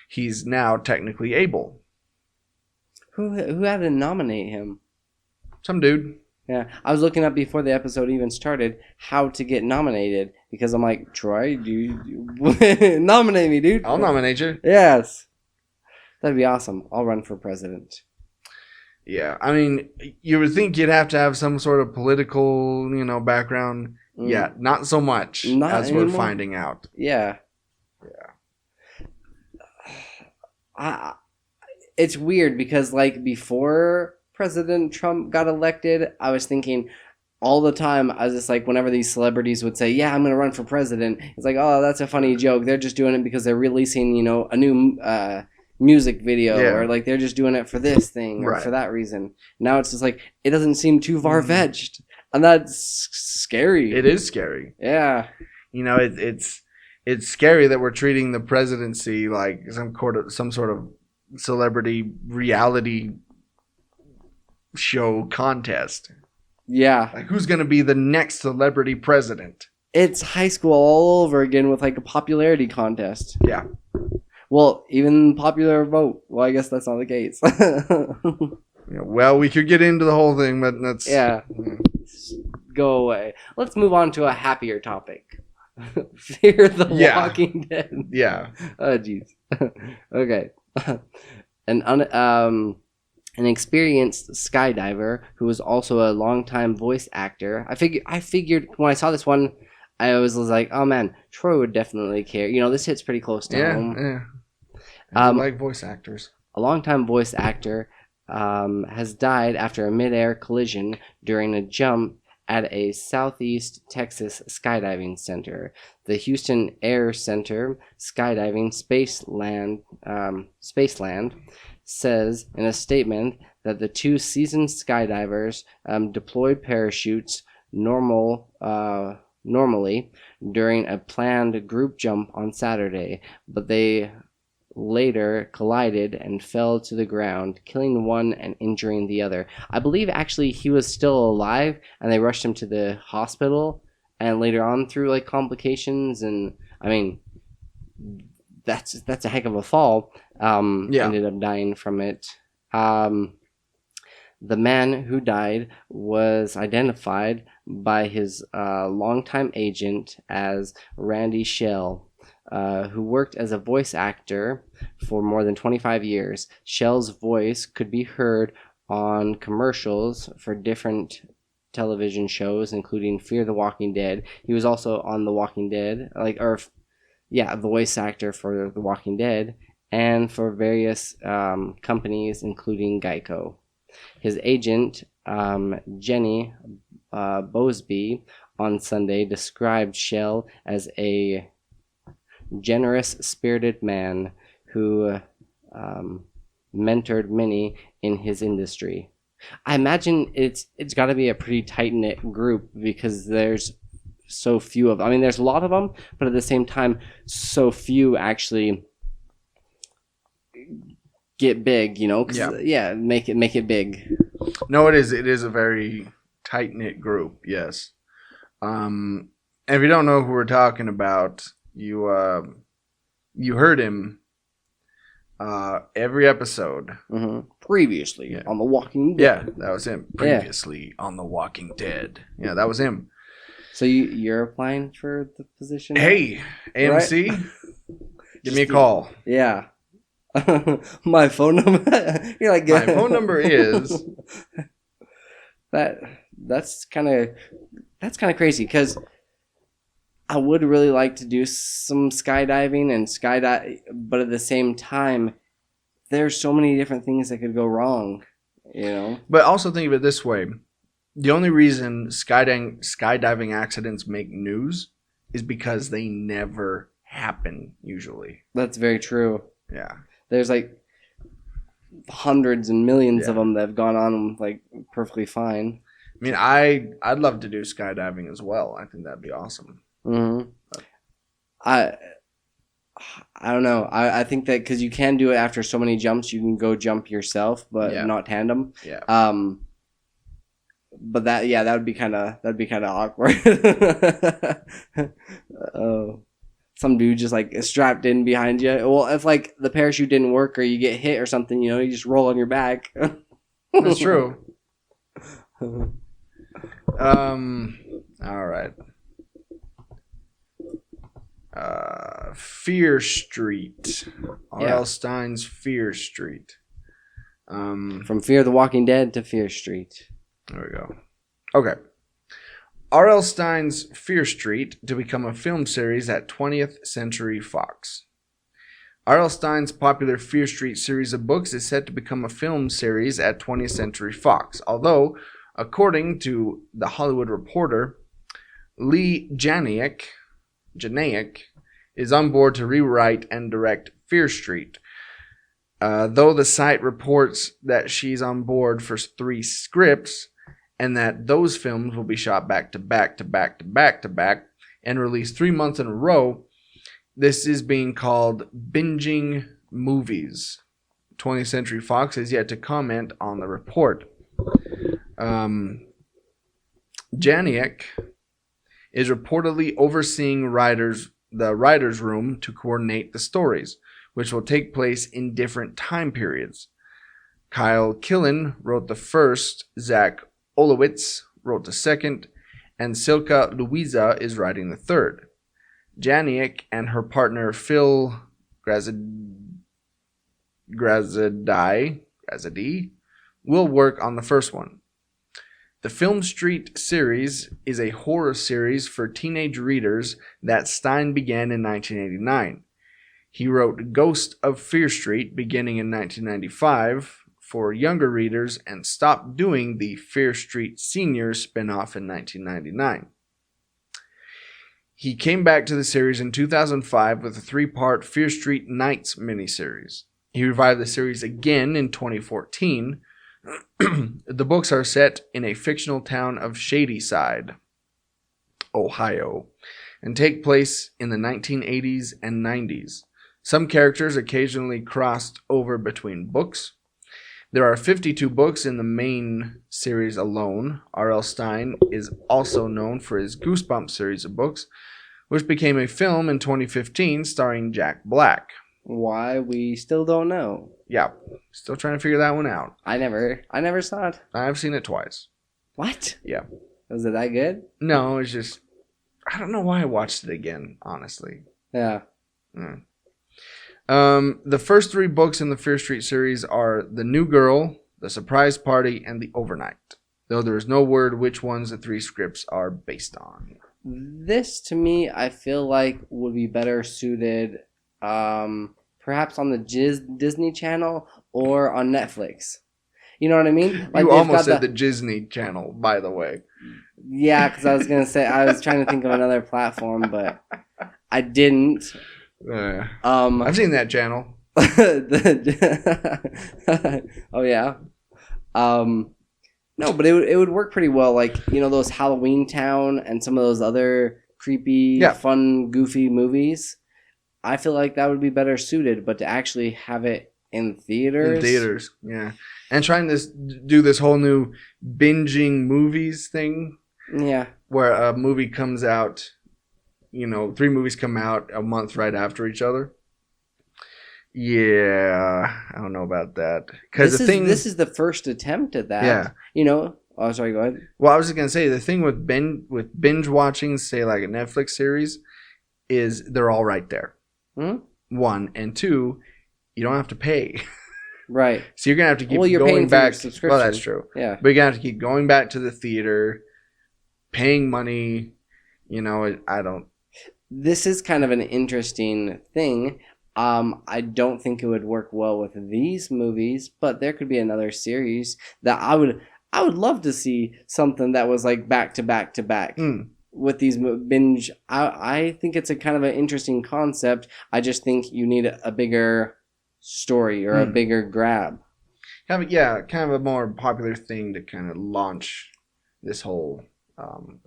he's now technically able. Who had to nominate him? Some dude. Yeah, I was looking up before the episode even started how to get nominated because I'm like, Troy, do you nominate me, dude? I'll nominate you. Yes. That'd be awesome. I'll run for president. Yeah, I mean, you would think you'd have to have some sort of political, background. Yeah, not so much as anymore. We're finding out. Yeah. It's weird because, before President Trump got elected, I was thinking, all the time, I was just like, whenever these celebrities would say, "Yeah, I'm gonna run for president," it's like, "Oh, that's a funny joke. They're just doing it because they're releasing, a new music video, or like they're just doing it for this thing or for that reason." Now it's just like it doesn't seem too far fetched, and that's scary. It is scary. Yeah, it's scary that we're treating the presidency like some sort of celebrity reality show contest. Yeah. Like, who's going to be the next celebrity president? It's high school all over again with like a popularity contest. Yeah. Well, even popular vote. Well, I guess that's not the case. Well, we could get into the whole thing, but that's... Yeah. Go away. Let's move on to a happier topic. Fear the Walking Dead. Yeah. Oh, jeez. Okay. An experienced skydiver who was also a longtime voice actor. I figured when I saw this one, I was like, oh man, Troy would definitely care. This hits pretty close to home. Yeah. I like voice actors. A longtime voice actor has died after a mid-air collision during a jump at a Southeast Texas skydiving center. The Houston Air Center Skydiving Spaceland says in a statement that the two seasoned skydivers deployed parachutes normally during a planned group jump on Saturday, but they later collided and fell to the ground, killing one and injuring the other. I believe actually he was still alive, and they rushed him to the hospital, and later on through like complications, and I mean that's a heck of a fall. Ended up dying from it. The man who died was identified by his longtime agent as Randy Shell, who worked as a voice actor for more than 25 years. Shell's voice could be heard on commercials for different television shows, including Fear the Walking Dead. He was also on The Walking Dead, voice actor for The Walking Dead, and for various companies, including Geico. His agent, Jenny Bosby, on Sunday described Shell as a generous-spirited man who mentored many in his industry. I imagine it's got to be a pretty tight-knit group because there's so few of them. I mean, there's a lot of them, but at the same time, so few actually get big, make it big. No, it is a very tight-knit group, yes. And if you don't know who we're talking about, you heard him every episode. Previously on The Walking Dead. Yeah, that was him. Previously on The Walking Dead. Yeah, that was him. So you're applying for the position? Hey, AMC, right? Give me a call. Yeah. My phone number. You're like, my phone number is. That's kind of crazy because I would really like to do some skydiving but at the same time, there's so many different things that could go wrong, But also think of it this way: the only reason skydiving accidents make news is because they never happen usually. That's very true. Yeah. There's like hundreds and millions of them that have gone on like perfectly fine. I mean, I'd love to do skydiving as well. I think that'd be awesome. I don't know. I think that because you can do it after so many jumps, you can go jump yourself, but not tandem. Yeah. But that would be kind of awkward. Oh. Some dude just like strapped in behind you. Well, if like the parachute didn't work or you get hit or something, you just roll on your back. That's true. All right. Fear Street. R.L. Stine's Fear Street. From Fear the Walking Dead to Fear Street. There we go. Okay. R.L. Stine's Fear Street to become a film series at 20th Century Fox. R.L. Stine's popular Fear Street series of books is set to become a film series at 20th Century Fox. Although According to The Hollywood Reporter, Lee Janiak is on board to rewrite and direct Fear Street. Though the site reports that she's on board for 3 scripts and that those films will be shot back to back to back to back to back and released 3 months in a row, this is being called binge-ing movies. 20th Century Fox has yet to comment on the report. Janiak is reportedly overseeing the writer's room to coordinate the stories, which will take place in different time periods. Kyle Killen wrote the first, Zach Olowitz wrote the second, and Silka Louisa is writing the third. Janiak and her partner Phil Grazadi will work on the first one. The Film Street series is a horror series for teenage readers that Stine began in 1989. He wrote Ghost of Fear Street beginning in 1995 for younger readers and stopped doing the Fear Street Seniors spin-off in 1999. He came back to the series in 2005 with a 3-part Fear Street Nights miniseries. He revived the series again in 2014. The books are set in a fictional town of Shadyside, Ohio, and take place in the 1980s and 90s. Some characters occasionally crossed over between books. There are 52 books in the main series alone. R.L. Stine is also known for his Goosebumps series of books, which became a film in 2015 starring Jack Black. Why, we still don't know. Yeah, still trying to figure that one out. I never saw it. I've seen it twice. What? Yeah. Was it that good? No, it's just, I don't know why I watched it again, honestly. Yeah. The first 3 books in the Fear Street series are The New Girl, The Surprise Party, and The Overnight, though there is no word which ones the 3 scripts are based on. This, to me, I feel like would be better suited perhaps on the Disney Channel or on Netflix. You know what I mean? Like, you almost said the Disney Channel, by the way. Yeah, because I was going to say, I was trying to think of another platform, but I didn't. I've seen that channel. Oh, yeah. No, but it would work pretty well. Like, you know, those Halloween Town and some of those other creepy, fun, goofy movies. I feel like that would be better suited, but to actually have it in theaters. Yeah. And trying to do this whole new binging movies thing. Yeah. Where a movie comes out, 3 movies come out a month right after each other. Yeah, I don't know about that. Because this is the first attempt at that. Yeah. Oh, sorry, go ahead. Well, I was just going to say, the thing with binge watching, say like a Netflix series, is they're all right there. 1, and 2, you don't have to pay. Right. So you're going to have to keep you're going paying back. For your subscription. Well, that's true. Yeah. But you're going to have to keep going back to the theater, paying money. I don't. This is kind of an interesting thing. I don't think it would work well with these movies, but there could be another series that I would love to see something that was like back to back to back. With these binge, I think it's a kind of an interesting concept. I just think you need a bigger story or a bigger grab. Kind of a more popular thing to kind of launch this whole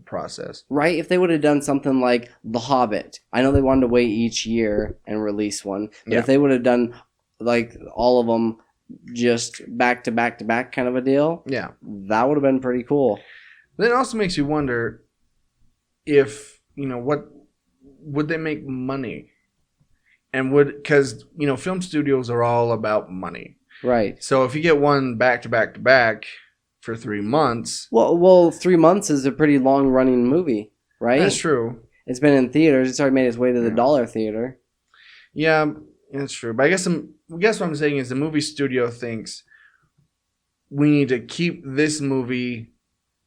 process. Right? If they would have done something like The Hobbit, I know they wanted to wait each year and release one, but if they would have done like all of them just back to back to back kind of a deal, that would have been pretty cool. Then it also makes you wonder if, what would they make money? And because, film studios are all about money. Right. So if you get one back to back to back for 3 months. Well, 3 months is a pretty long running movie, right? That's true. It's been in theaters. It's already made its way to the dollar theater. Yeah, that's true. But I guess what I'm saying is the movie studio thinks we need to keep this movie.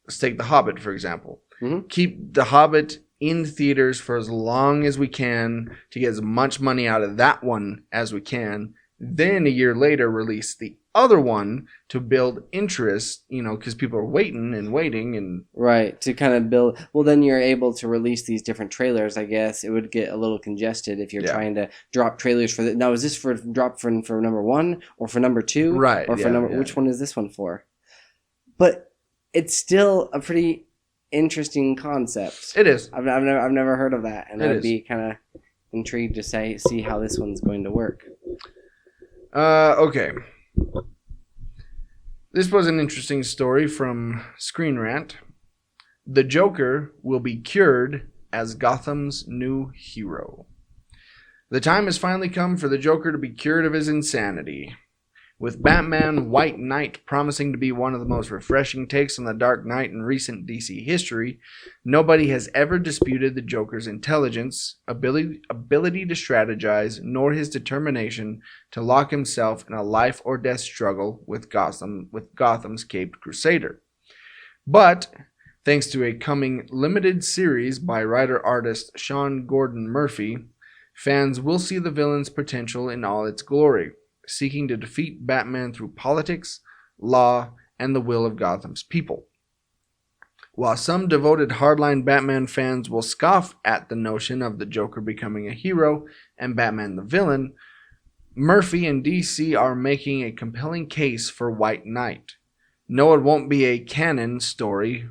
Let's take The Hobbit, for example. Keep The Hobbit in theaters for as long as we can to get as much money out of that one as we can, Then a year later release the other one to build interest, because people are waiting and Right, to kind of build. Well, then you're able to release these different trailers. I guess it would get a little congested if you're trying to drop trailers for now. Is this for drop for number 1 or for number 2? Right. Or for which one is this one for? But it's still a pretty interesting concept. It is. I've never heard of that, and I'd be kind of intrigued to see how this one's going to work. Okay. This was an interesting story from Screen Rant. The Joker will be cured as Gotham's new hero. The time has finally come for the Joker to be cured of his insanity. With Batman White Knight promising to be one of the most refreshing takes on the Dark Knight in recent DC history, nobody has ever disputed the Joker's intelligence, ability to strategize, nor his determination to lock himself in a life or death struggle with Gotham's Caped Crusader. But thanks to a coming limited series by writer-artist Sean Gordon Murphy, fans will see the villain's potential in all its glory, seeking to defeat Batman through politics, law, and the will of Gotham's people. While some devoted hardline Batman fans will scoff at the notion of the Joker becoming a hero and Batman the villain, Murphy and DC are making a compelling case for White Knight. No, it won't be a canon story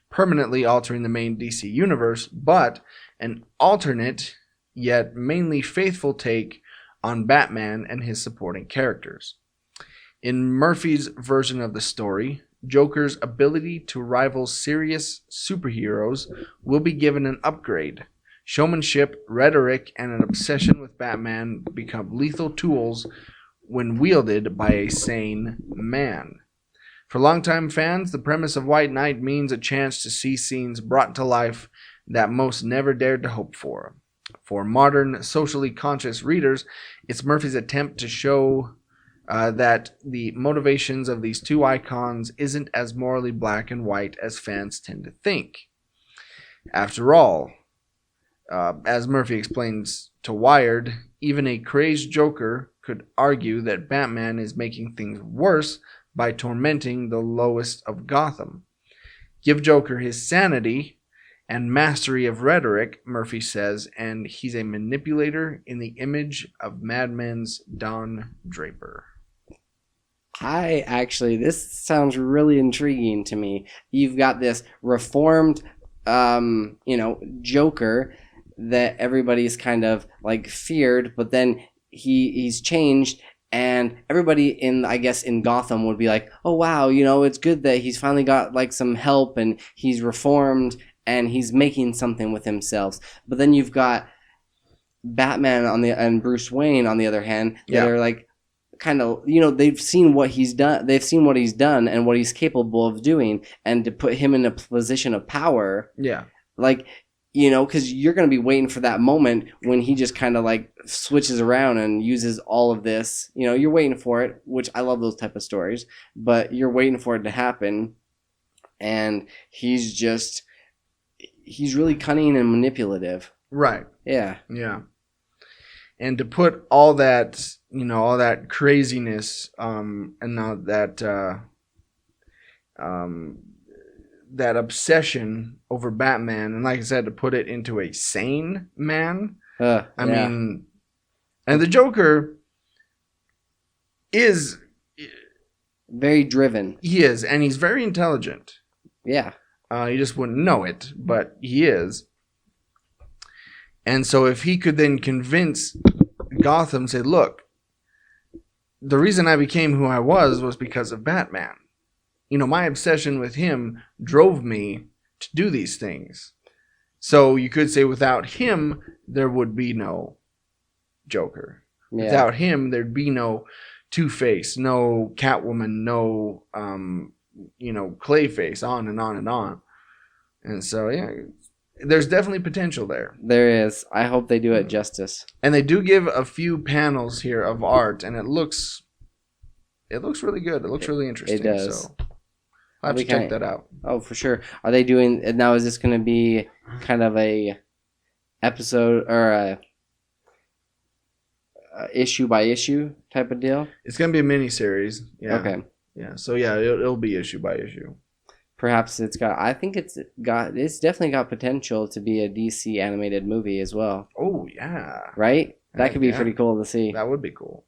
permanently altering the main DC universe, but an alternate yet mainly faithful take on Batman and his supporting characters. In Murphy's version of the story, Joker's ability to rival serious superheroes will be given an upgrade. Showmanship, rhetoric, and an obsession with Batman become lethal tools when wielded by a sane man. For longtime fans, the premise of White Knight means a chance to see scenes brought to life that most never dared to hope for. For modern, socially conscious readers, it's Murphy's attempt to show that the motivations of these two icons isn't as morally black and white as fans tend to think. After all, as Murphy explains to Wired, even a crazed Joker could argue that Batman is making things worse by tormenting the lowest of Gotham. Give Joker his sanity and mastery of rhetoric, Murphy says, and he's a manipulator in the image of Mad Men's Don Draper. This sounds really intriguing to me. You've got this reformed, Joker that everybody's kind of like feared, but then he's changed, and everybody in Gotham would be like, oh wow, it's good that he's finally got like some help and he's reformed and he's making something with himself. But then you've got Batman and Bruce Wayne on the other hand that are like kind of, they've seen what he's done. They've seen what he's done and what he's capable of doing, and to put him in a position of power. Yeah. Like, because you're going to be waiting for that moment when he just kind of like switches around and uses all of this. You're waiting for it, which I love those type of stories, but you're waiting for it to happen. And he's really cunning and manipulative. Right. Yeah. Yeah. And to put all that, all that craziness, and all that, that obsession over Batman, and like I said, to put it into a sane man. I mean, and the Joker is very driven. He is, and he's very intelligent. Yeah. You just wouldn't know it, but he is. And so if he could then convince Gotham, say, look, the reason I became who I was because of Batman. My obsession with him drove me to do these things. So you could say without him, there would be no Joker. Yeah. Without him, there'd be no Two-Face, no Catwoman, no, Clayface, on and on and on. And so, yeah, there's definitely potential there. There is. I hope they do it justice. And they do give a few panels here of art, and it looks really good. It looks really interesting. It does. So I'll have to check that out. Oh, for sure. Are they doing now? Is this going to be kind of a episode or issue by issue type of deal? It's gonna be a miniseries. Yeah. Okay. Yeah. So yeah, it'll be issue by issue. Perhaps it's got. I think it's definitely got potential to be a DC animated movie as well. Oh yeah. Right. That could be Yeah. pretty cool to see. That would be cool.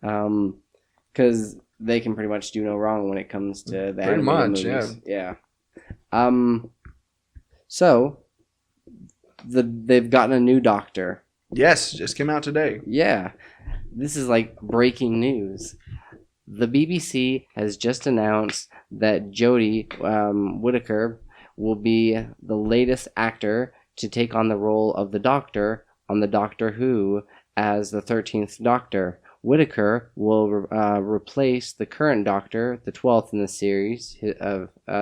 Because they can pretty much do no wrong when it comes to the Pretty animated much, movies. Yeah. So they've gotten a new doctor. Yes, just came out today. Yeah. This is like breaking news. The BBC has just announced that Jodie Whittaker will be the latest actor to take on the role of the Doctor on the Doctor Who as the 13th Doctor. Whittaker will replace the current Doctor, the 12th in the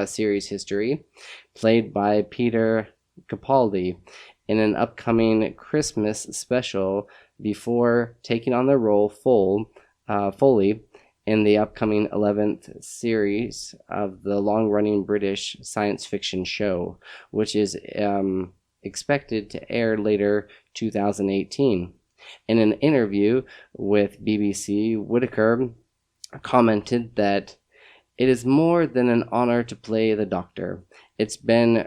series history, played by Peter Capaldi, in an upcoming Christmas special before taking on the role fully in the upcoming 11th series of the long-running British science fiction show, which is expected to air later 2018. In an interview with BBC, Whittaker commented that it is more than an honor to play the Doctor. It's been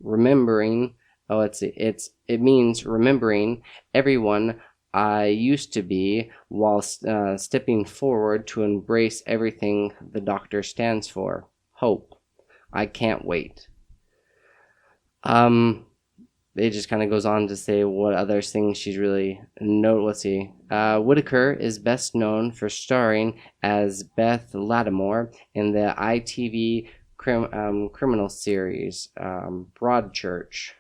remembering. It means remembering everyone I used to be while stepping forward to embrace everything the Doctor stands for. Hope. I can't wait. It just kind of goes on to say what other things she's really Let's see. Whittaker is best known for starring as Beth Lattimore in the ITV criminal series Broadchurch.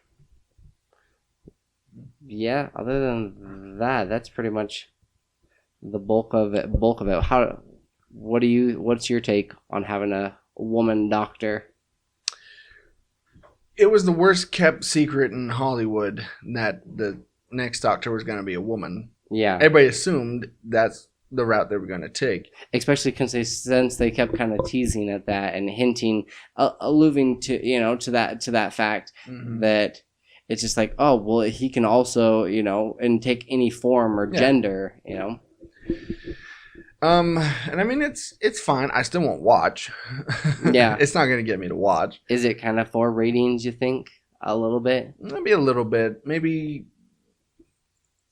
Yeah, other than that, that's pretty much the bulk of it. What's your take on having a woman doctor? It was the worst kept secret in Hollywood that the next Doctor was going to be a woman. Yeah. Everybody assumed that's the route they were going to take. Especially since they kept kind of teasing at that and hinting, alluding to, to that fact that it's just like, oh, well, he can also, and take any form or gender, And I mean, it's fine. I still won't watch. Yeah. It's not going to get me to watch. Is it kind of for ratings, you think? A little bit? Maybe a little bit. Maybe,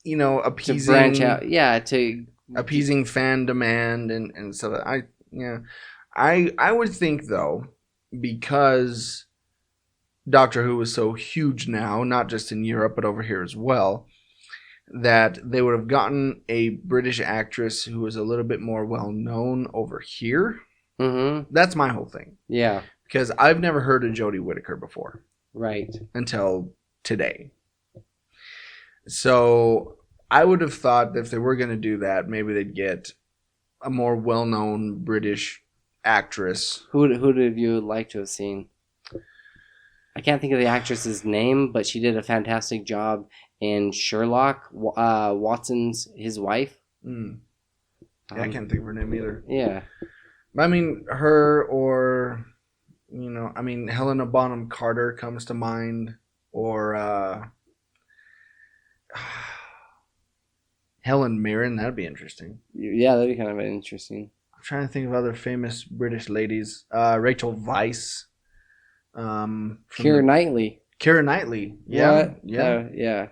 appeasing. To branch out. Yeah, to... Appeasing fan demand and so that I would think, though, because Doctor Who is so huge now, not just in Europe, but over here as well, that they would have gotten a British actress who was a little bit more well-known over here. Mm-hmm. That's my whole thing. Yeah. Because I've never heard of Jodie Whittaker before. Right. Until today. So I would have thought that if they were going to do that, maybe they'd get a more well-known British actress. Who would you like to have seen? I can't think of the actress's name, but she did a fantastic job in Sherlock, Watson's his wife. Yeah, I can't think of her name either. Yeah. I mean, her or, Helena Bonham Carter comes to mind. Or Helen Mirren, that'd be interesting. Yeah, that'd be kind of interesting. I'm trying to think of other famous British ladies. Rachel Weisz. Keira Knightley. Keira Knightley. Yeah. What? Yeah. Yeah.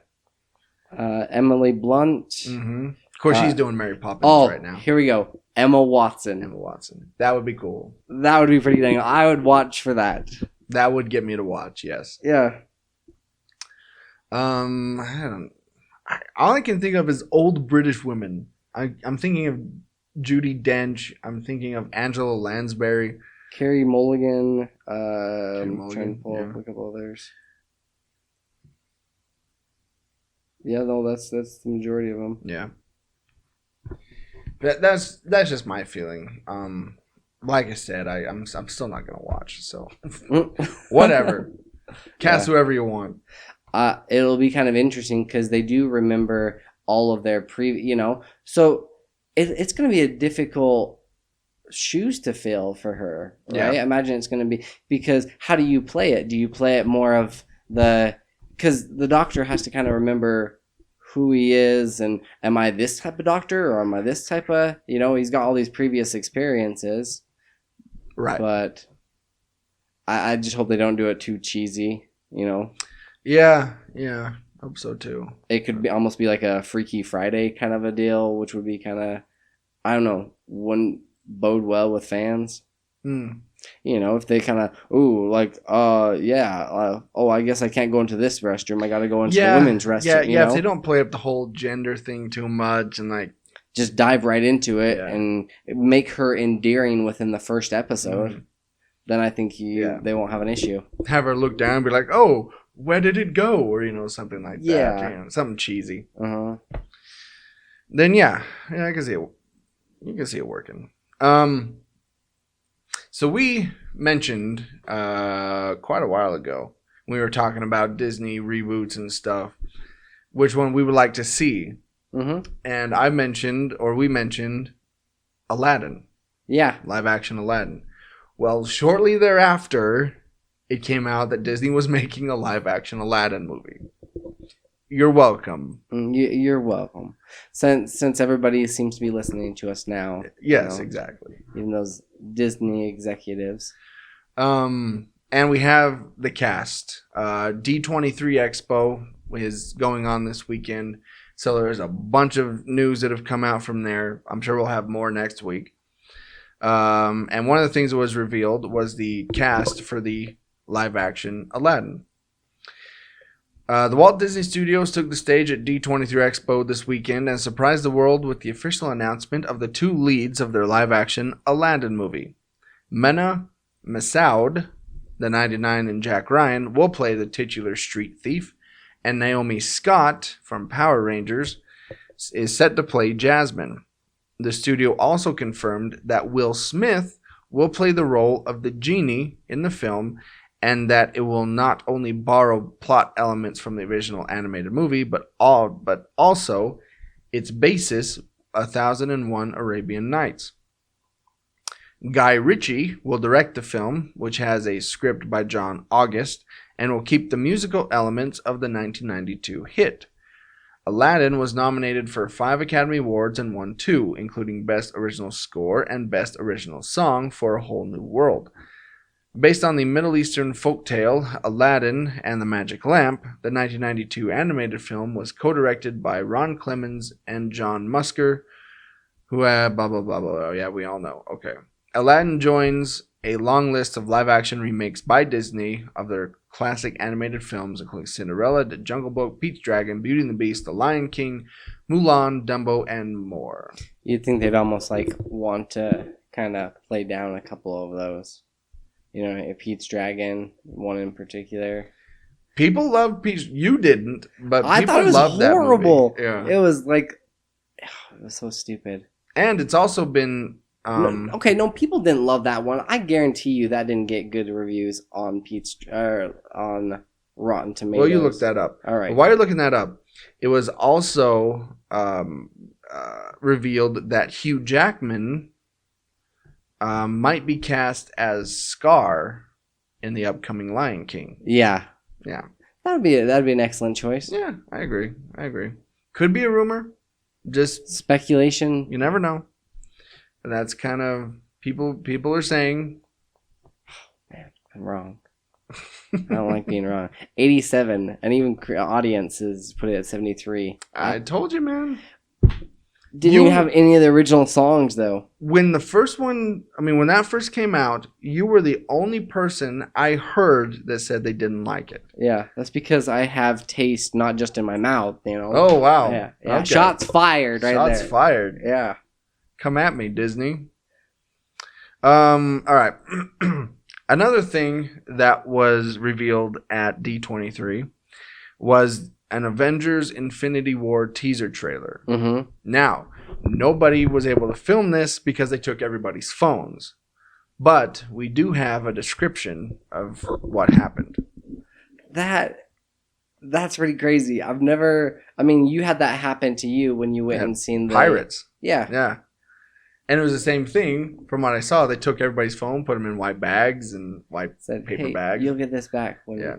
Emily Blunt. Mm-hmm. Of course, she's doing Mary Poppins right now. Here we go. Emma Watson. Emma Watson. That would be cool. That would be pretty dang. I would watch for that. That would get me to watch, yes. Yeah. All I can think of is old British women. I'm thinking of Judi Dench. I'm thinking of Angela Lansbury. Carey Mulligan. Mulligan, Trying to pull up a couple others. Yeah, no, that's the majority of them. Yeah. That's just my feeling. Like I said, I'm still not gonna watch. So whatever. Cast whoever you want. It'll be kind of interesting because they do remember all of their So it's going to be a difficult shoes to fill for her, right? Yeah. I imagine it's going to be because how do you play it? Do you play it more of because the Doctor has to kind of remember who he is and am I this type of doctor or am I this type of, he's got all these previous experiences. Right. But I just hope they don't do it too cheesy, Yeah. Hope so too. It could almost be like a Freaky Friday kind of a deal, which would be kind of, I don't know, wouldn't bode well with fans. If they kind of, I guess I can't go into this restroom. I got to go into the women's restroom. Yeah, if they don't play up the whole gender thing too much and like just dive right into it and make her endearing within the first episode, then I think they won't have an issue. Have her look down and be like, oh, where did it go? Or, something like that. Something cheesy. Uh-huh. Then, I can see it. You can see it working. So we mentioned quite a while ago, we were talking about Disney reboots and stuff, which one we would like to see. Mm-hmm. And we mentioned Aladdin. Yeah. Live action Aladdin. Well, shortly thereafter, it came out that Disney was making a live action Aladdin movie. You're welcome. You're welcome. Since everybody seems to be listening to us now. Yes, exactly. Even those Disney executives. And we have the cast. D23 Expo is going on this weekend. So there's a bunch of news that have come out from there. I'm sure we'll have more next week. And one of the things that was revealed was the cast for the live action Aladdin. The Walt Disney Studios took the stage at D23 Expo this weekend and surprised the world with the official announcement of the two leads of their live-action Aladdin movie. Mena Massoud, the 99 and Jack Ryan, will play the titular street thief, and Naomi Scott from Power Rangers is set to play Jasmine. The studio also confirmed that Will Smith will play the role of the genie in the film, and that it will not only borrow plot elements from the original animated movie, but also its basis, 1001 Arabian Nights. Guy Ritchie will direct the film, which has a script by John August, and will keep the musical elements of the 1992 hit. Aladdin was nominated for 5 Academy Awards and won 2, including Best Original Score and Best Original Song for A Whole New World. Based on the Middle Eastern folktale Aladdin and the Magic Lamp, the 1992 animated film was co-directed by Ron Clements and John Musker, who blah blah blah blah. Yeah, we all know. Okay. Aladdin joins a long list of live-action remakes by Disney of their classic animated films, including Cinderella, The Jungle Book, Pete's Dragon, Beauty and the Beast, The Lion King, Mulan, Dumbo, and more. You'd think they'd almost want to kind of play down a couple of those. Pete's Dragon, one in particular. People love Pete's. You didn't, but I people thought it was loved horrible. That movie. Yeah. It was it was so stupid. And it's also been. No, people didn't love that one. I guarantee you that didn't get good reviews on on Rotten Tomatoes. Well, you looked that up. All right. While you're looking that up, it was also revealed that Hugh Jackman might be cast as Scar in the upcoming Lion King. Yeah. That'd be an excellent choice. Yeah, I agree. Could be a rumor. Just speculation. You never know. And that's kind of people are saying. Man, I'm wrong. I don't like being wrong. 87, and even audiences put it at 73. I told you, man. Didn't even have any of the original songs, though. When that first came out, you were the only person I heard that said they didn't like it. Yeah, that's because I have taste not just in my mouth, Oh, wow. Yeah. Okay. Shots fired right there. Shots fired. Yeah. Come at me, Disney. All right. Another thing that was revealed at D23 was an Avengers Infinity War teaser trailer. Mm-hmm. Now, nobody was able to film this because they took everybody's phones. But we do have a description of what happened. That's pretty crazy. You had that happen to you when you went and seen the Pirates. Yeah. Yeah. And it was the same thing from what I saw. They took everybody's phone, put them in white bags and paper bags. You'll get this back. Yeah.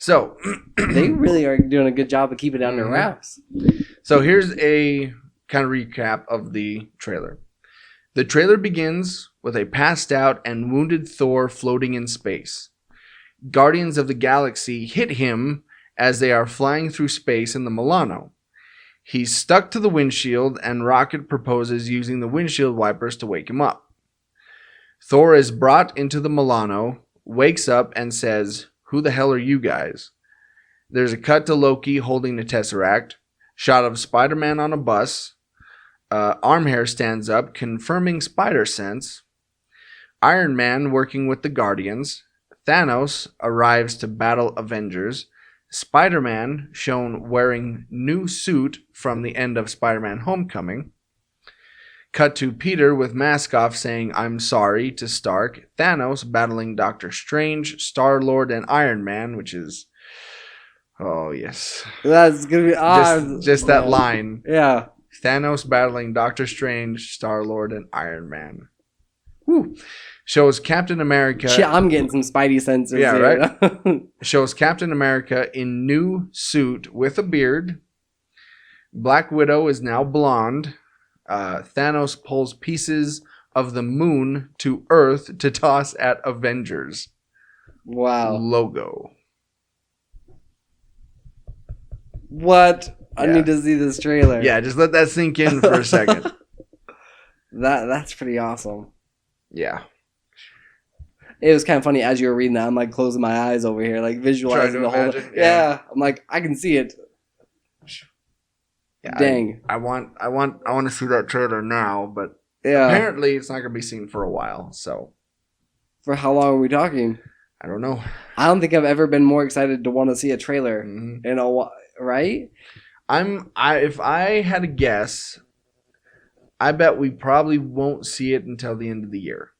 So They really are doing a good job of keeping it under wraps. So here's a kind of recap of the trailer. The trailer begins with a passed out and wounded Thor floating in space. Guardians of the Galaxy hit him as they are flying through space in the Milano. He's stuck to the windshield, and Rocket proposes using the windshield wipers to wake him up. Thor is brought into the Milano, wakes up, and says, "Who the hell are you guys?" There's a cut to Loki holding the Tesseract, shot of Spider-Man on a bus. Armhair stands up, confirming spider sense. Iron Man working with the Guardians. Thanos arrives to battle Avengers. Spider-Man shown wearing new suit from the end of Spider-Man Homecoming. Cut to Peter with mask off saying, "I'm sorry" to Stark. Thanos battling Doctor Strange, Star-Lord, and Iron Man, which is... Oh, yes. That's going to be... Just that line. Yeah. Thanos battling Doctor Strange, Star-Lord, and Iron Man. Woo. Shows Captain America... Shit, I'm getting some Spidey sensors Yeah, here. right? Shows Captain America in new suit with a beard. Black Widow is now blonde. Thanos pulls pieces of the moon to Earth to toss at Avengers. Wow. Logo. What? I Yeah. need to see this trailer. Yeah, just let that sink in for a second. That's pretty awesome. Yeah. It was kind of funny as you were reading that. I'm like closing my eyes over here, like visualizing the whole. imagine, Yeah. I'm like, I can see it. Yeah, Dang. I want to see that trailer now, but Yeah. apparently it's not going to be seen for a while. So For how long are we talking? I don't know. I don't think I've ever been more excited to want to see a trailer. Mhm. You know, right? If I had a guess, I bet we probably won't see it until the end of the year.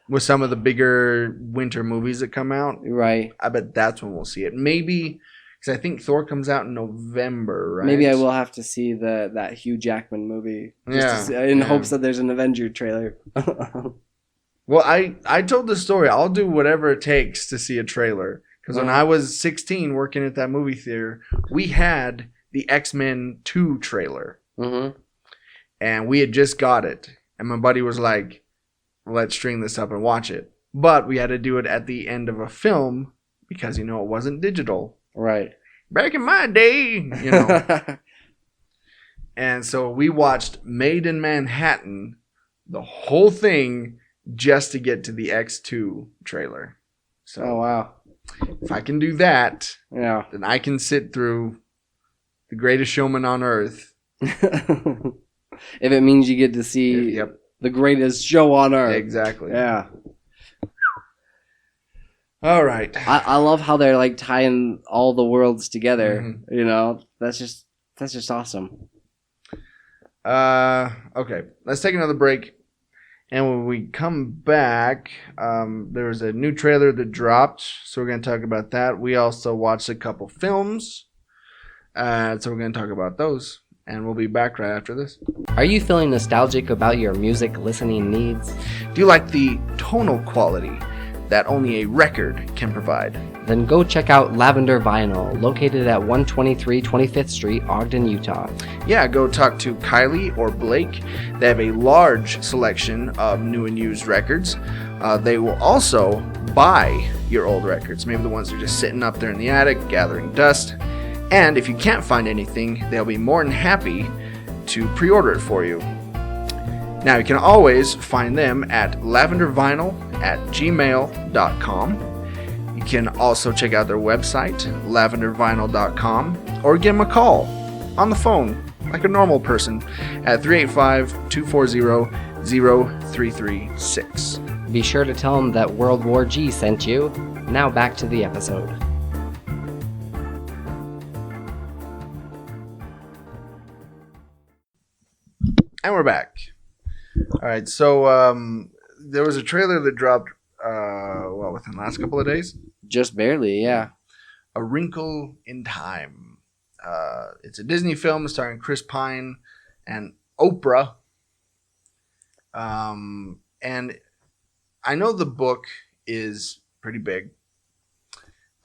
With some of the bigger winter movies that come out, Right. I bet that's when we'll see it. Maybe because I think Thor comes out in November, right? Maybe I will have to see that Hugh Jackman movie. In hopes that there's an Avenger trailer. Well, I told the story. I'll do whatever it takes to see a trailer. Because when I was 16 working at that movie theater, we had the X-Men 2 trailer. Mm-hmm. And we had just got it. And my buddy was like, "Let's string this up and watch it." But we had to do it at the end of a film because, it wasn't digital. Right. Back in my day, And so we watched Made in Manhattan, the whole thing, just to get to the X2 trailer. So Oh, wow. if I can do that, Yeah. then I can sit through The Greatest Showman on Earth. If it means you get to see Yep, the greatest show on earth. exactly. Yeah. All right. I love how they're like tying all the worlds together. Mhm. That's just awesome. Okay, let's take another break. And when we come back, there was a new trailer that dropped, so we're going to talk about that. We also watched a couple films, so we're going to talk about those. And we'll be back right after this. Are you feeling nostalgic about your music listening needs? Do you like the tonal quality that only a record can provide? Then go check out Lavender Vinyl, located at 123 25th Street, Ogden, Utah. Yeah, go talk to Kylie or Blake. They have a large selection of new and used records. They will also buy your old records, maybe the ones that are just sitting up there in the attic, gathering dust. And if you can't find anything, they'll be more than happy to pre-order it for you. Now, you can always find them at lavendervinyl@gmail.com. You can also check out their website, lavendervinyl.com, or give them a call on the phone, like a normal person, at 385-240-0336. Be sure to tell them that World War G sent you. Now back to the episode. And we're back. All right, so there was a trailer that dropped, within the last couple of days? Just barely, yeah. A Wrinkle in Time. It's a Disney film starring Chris Pine and Oprah. And I know the book is pretty big.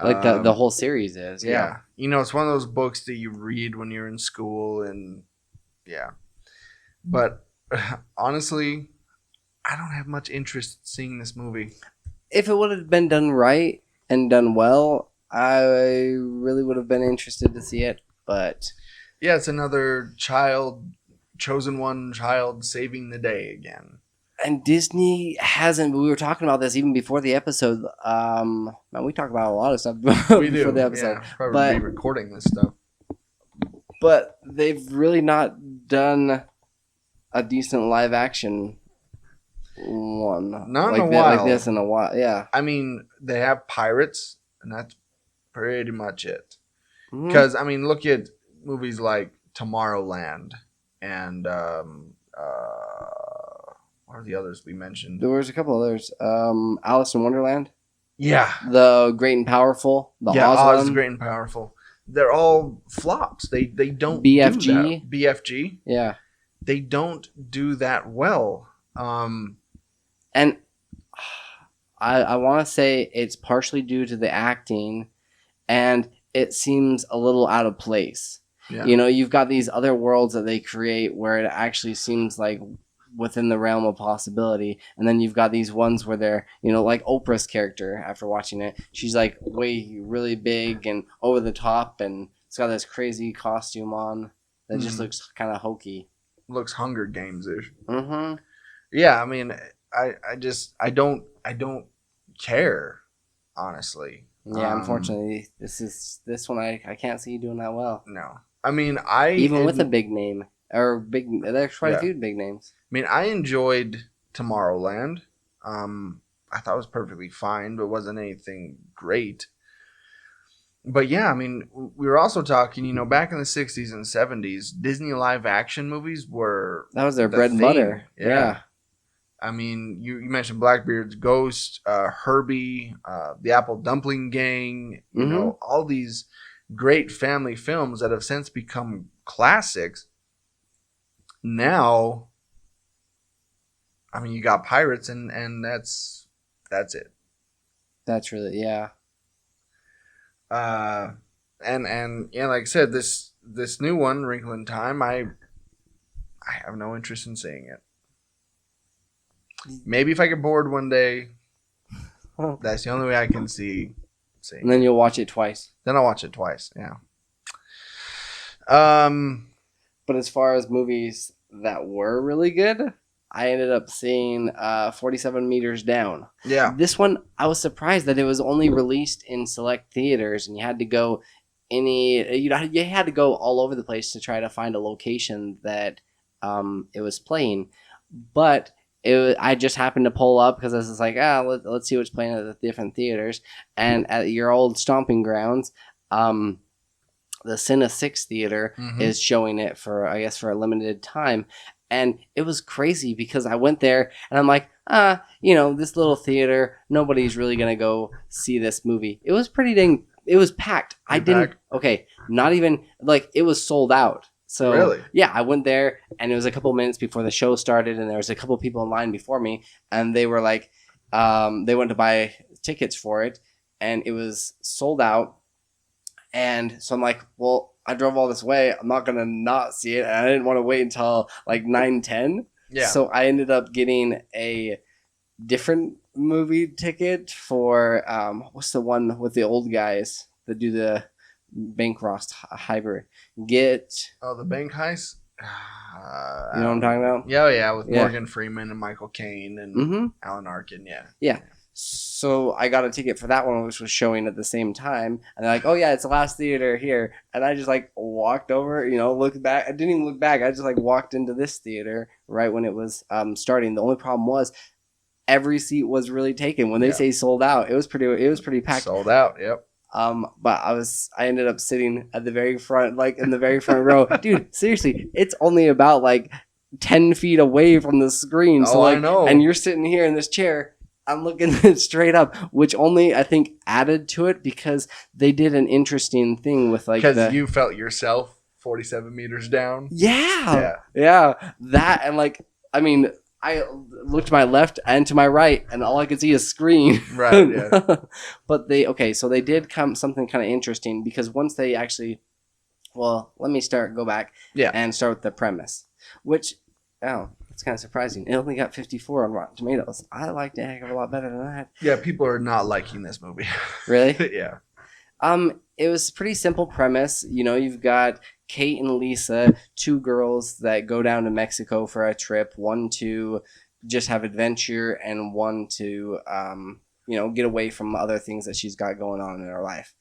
Like the whole series is. Yeah. You know, it's one of those books that you read when you're in school, and yeah. But honestly, I don't have much interest in seeing this movie. If it would have been done right and done well, I really would have been interested to see it. But yeah, it's another chosen one child saving the day again. And Disney hasn't. We were talking about this even before the episode. Man, we talk about a lot of stuff We do. before the episode. Yeah, probably But- be recording this stuff. But they've really not done a decent live action one. Not in a like while. Like this in a while. Yeah. I mean, they have pirates, and that's pretty much it. Mhm. Because, I mean, look at movies like Tomorrowland and what are the others we mentioned? There was a couple others. Alice in Wonderland. Yeah. The Great and Powerful. The Yeah, Oz Oz, one. Great and Powerful. They're all flops. They don't BFG? do that. BFG. Yeah. They don't do that well. And I want to say it's partially due to the acting, and it seems a little out of place. Yeah. You know, you've got these other worlds that they create where it actually seems like within the realm of possibility, and then you've got these ones where they're, you know, like Oprah's character. After watching it, she's like really big and over the top, and it's got this crazy costume on that just looks kind of hokey. Looks Hunger Games-ish. Mm-hmm. Yeah, I mean, I don't care, honestly. Yeah, unfortunately, this one I can't see you doing that well. No. I mean, Even with a big name there's quite a few big names. I mean, I enjoyed Tomorrowland. I thought it was perfectly fine, but wasn't anything great. But yeah, I mean, we were also talking, you know, back in the 60s and 70s, Disney live action movies were That was their the bread and thing. butter. Yeah. I mean, you mentioned Blackbeard's Ghost, Herbie, the Apple Dumpling Gang, you know, all these great family films that have since become classics. Now, I mean, you got pirates, and that's it. That's really, yeah. And yeah, like I said, this new one, Wrinkle in Time, I have no interest in seeing it. Maybe if I get bored one day, that's the only way I can see. And then you'll watch it twice. Then I'll watch it twice. Yeah. But as far as movies that were really good, I ended up seeing 47 Meters Down. Yeah. This one, I was surprised that it was only released in select theaters, and you had to go you had to go all over the place to try to find a location that it was playing. But I just happened to pull up because I was just like, let's see what's playing at the different theaters. And at your old stomping grounds, the Cine 6 theater is showing it for a limited time. And it was crazy because I went there and I'm like, this little theater, nobody's really going to go see this movie. It was it was packed. Not even, it was sold out. So, really? Yeah, I went there and it was a couple minutes before the show started and there was a couple people in line before me and they were like, they went to buy tickets for it and it was sold out. And so I'm like, well, I drove all this way. I'm not going to not see it. And I didn't want to wait until 9:10. Yeah. So I ended up getting a different movie ticket for, what's the one with the old guys that do the Bancroft hybrid? The bank heist? You know what I'm talking about? Yeah, with Morgan Freeman and Michael Caine and Alan Arkin, yeah. So I got a ticket for that one, which was showing at the same time. And they're like, oh, yeah, it's the last theater here. And I just, walked over, looked back. I didn't even look back. I just, walked into this theater right when it was starting. The only problem was every seat was really taken. When they say sold out, it was pretty packed. Sold out, yep. But I ended up sitting at the very front, in the very front row. Dude, seriously, it's only about 10 feet away from the screen. So I know. And you're sitting here in this chair. I'm looking straight up, which only I think added to it because they did an interesting thing with because you felt yourself 47 meters down. Yeah. That and I looked to my left and to my right, and all I could see is screen. Right, yeah. But so they did come something kind of interesting because once they actually, well, let me go back and start with the premise, which, it's kind of surprising. It only got 54 on Rotten Tomatoes. I liked it a heck of a lot better than that. Yeah, people are not liking this movie. Really? Yeah. It was a pretty simple premise. You know, you've got Kate and Lisa, two girls that go down to Mexico for a trip. One to just have adventure, and one to, get away from other things that she's got going on in her life.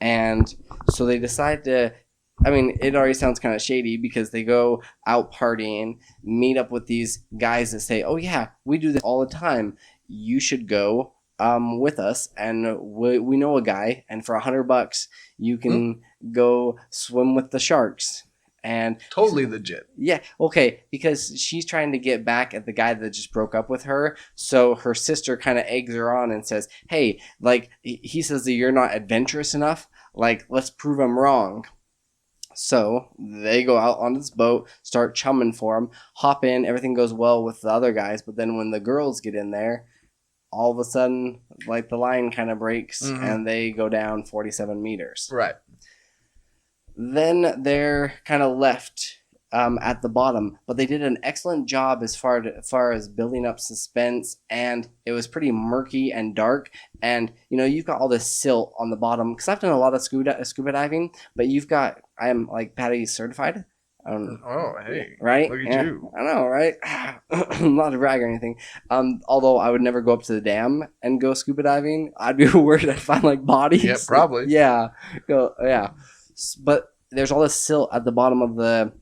And so they decide to. I mean, it already sounds kind of shady because they go out partying, meet up with these guys that say, "Oh yeah, we do this all the time. You should go with us, and we know a guy, and for $100 you can go swim with the sharks." And totally legit. Yeah, okay, because she's trying to get back at the guy that just broke up with her. So her sister kind of eggs her on and says, "Hey, like he says that you're not adventurous enough. Like, let's prove him wrong." So they go out on this boat, start chumming for him, hop in, everything goes well with the other guys, but then when the girls get in there, all of a sudden, like, the line kind of breaks, and they go down 47 meters. Right. Then they're kind of left at the bottom, but they did an excellent job as far as building up suspense, and it was pretty murky and dark, and you've got all this silt on the bottom, because I've done a lot of scuba diving, but I am like Patty certified. Oh, hey. Right? Look at you. I know, right? I'm not to brag or anything. Although I would never go up to the dam and go scuba diving. I'd be worried I'd find like bodies. Yeah, probably. Yeah. But there's all this silt at the bottom of the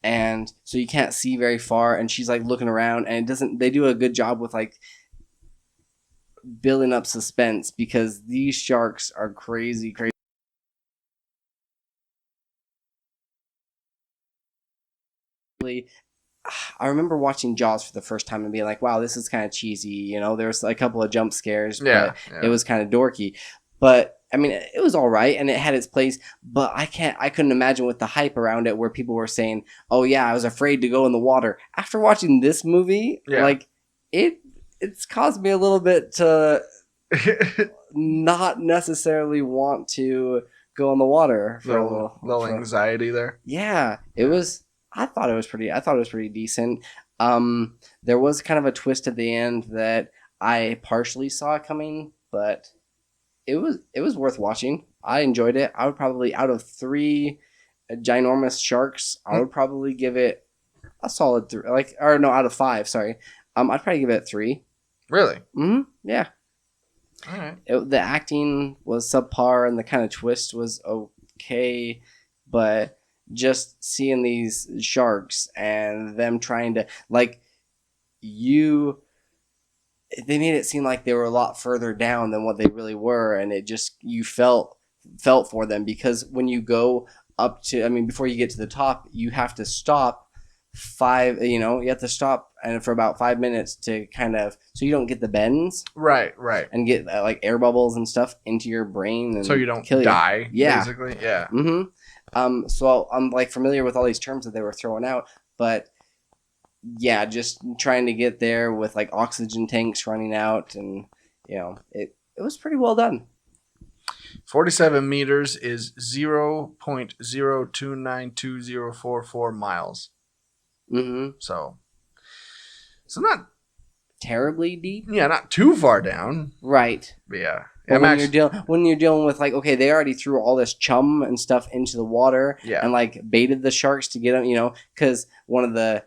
and so you can't see very far, and she's like looking around, and they do a good job with like building up suspense because these sharks are crazy. I remember watching Jaws for the first time and being like, wow, this is kind of cheesy. There's a couple of jump scares, but it was kind of dorky. But I mean, it was all right, and it had its place, but I couldn't imagine with the hype around it where people were saying, "Oh yeah, I was afraid to go in the water." After watching this movie, like it's caused me a little bit to not necessarily want to go in the water for a little anxiety there. Yeah, it was. I thought it was pretty decent. There was kind of a twist at the end that I partially saw coming, but it was worth watching. I enjoyed it. I would probably, out of 3 ginormous sharks, I would probably give it a solid 3. Out of 5. Sorry, I'd probably give it 3. Really? Mm-hmm. Yeah. All right. The acting was subpar, and the kind of twist was okay, but just seeing these sharks and them trying to they made it seem like they were a lot further down than what they really were, and it just, you felt for them, because when you go up to, before you get to the top, you have to stop you have to stop and for about 5 minutes to kind of, so you don't get the bends, right, and get like air bubbles and stuff into your brain, and so you don't kill die. Yeah, basically. Yeah. So I'm like familiar with all these terms that they were throwing out, but yeah, just trying to get there with like oxygen tanks running out, and it was pretty well done. 47 meters is 0.0292044 miles. So not terribly deep. Yeah, not too far down. Right. But yeah. But when you're dealing with like, okay, they already threw all this chum and stuff into the water, and like baited the sharks to get them, because one of the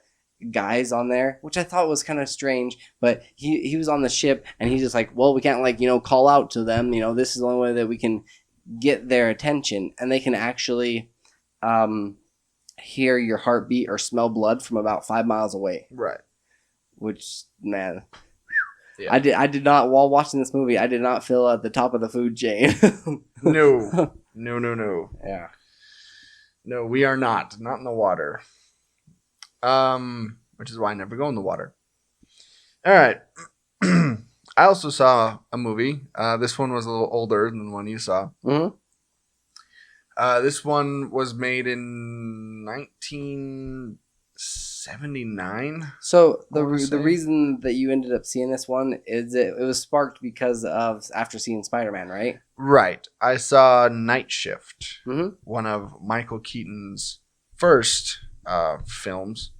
guys on there, which I thought was kind of strange, but he was on the ship, and he's just like, well, we can't call out to them, this is the only way that we can get their attention, and they can actually hear your heartbeat or smell blood from about 5 miles away. Right. Which, man, I did not, while watching this movie, I did not feel at the top of the food chain. No. Yeah. No, we are not in the water. Which is why I never go in the water. All right. I also saw a movie. This one was a little older than the one you saw. This one was made in 1970. 79. So I wanna the say. reason that you ended up seeing this one is it was sparked because of after seeing Spider-Man, right? Right. I saw Night Shift, Mhm. one of Michael Keaton's first films.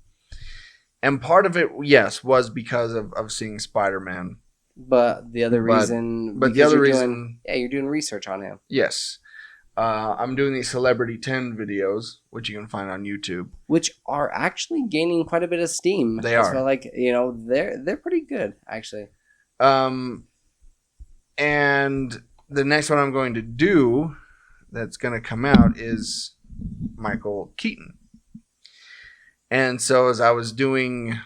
And part of it, yes, was because of seeing Spider-Man. But the other reason, but the because other you're reason- you're doing research on him, Yes. I'm doing these Celebrity 10 videos, which you can find on YouTube. which are actually gaining quite a bit of steam. They I are. feel like they're pretty good actually. And the next one I'm going to do that's going to come out is Michael Keaton. And so as I was doing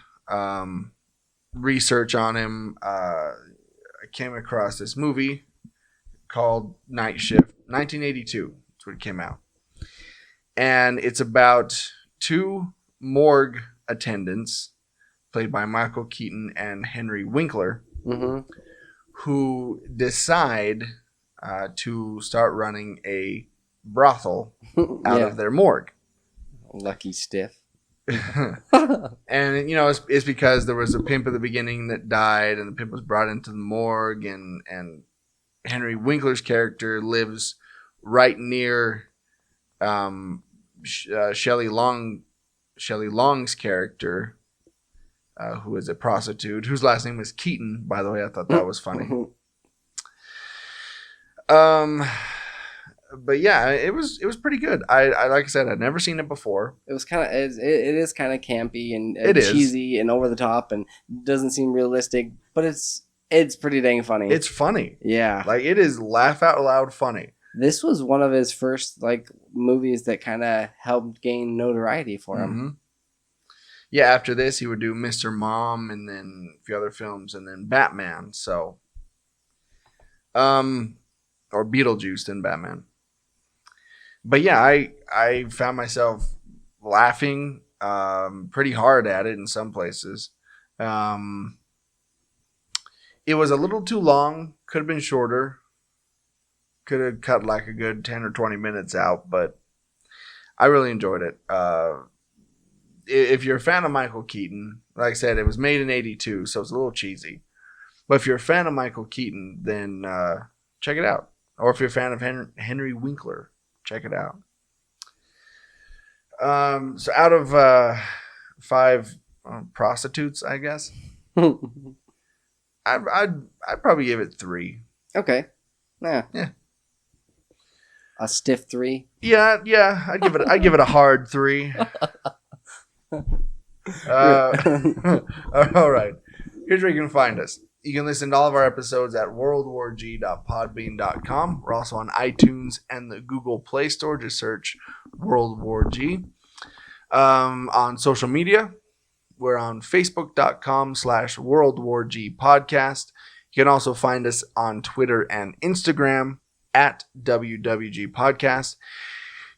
research on him, I came across this movie called Night Shift, 1982. That's when it came out. And it's about two morgue attendants, played by Michael Keaton and Henry Winkler, Mm-hmm. who decide to start running a brothel out of their morgue. Lucky stiff. And it's because there was a pimp at the beginning that died, and the pimp was brought into the morgue, and Henry Winkler's character lives right near Shelley Long's character, who is a prostitute whose last name was Keaton. By the way, I thought that was funny. But yeah, it was pretty good. I like I said, I'd never seen it before. It was kind of it is kind of campy and It is. cheesy and over the top and doesn't seem realistic, but it's pretty dang funny. It's funny. Yeah. Like, it is laugh out loud funny. This was one of his first movies that kind of helped gain notoriety for him. Mhm. Yeah, after this, he would do Mr. Mom and then a few other films and then Batman. So, or Beetlejuice and Batman. But yeah, I found myself laughing pretty hard at it in some places. It was a little too long. Could have been shorter. Could have cut like a good 10 or 20 minutes out, but I really enjoyed it. If you're a fan of Michael Keaton, like I said, it was made in 82, so it's a little cheesy. But if you're a fan of Michael Keaton, then check it out. Or if you're a fan of Henry Winkler, check it out. So out of 5 prostitutes, I guess, I'd probably give it 3. Okay. Yeah. Yeah. A stiff 3. Yeah. I'd give it a hard 3. All right. Here's where you can find us. You can listen to all of our episodes at worldwarg.podbean.com. We're also on iTunes and the Google Play Store. Just search World War G. On social media, we're on facebook.com/World War G podcast. You can also find us on Twitter and Instagram at WWG podcast.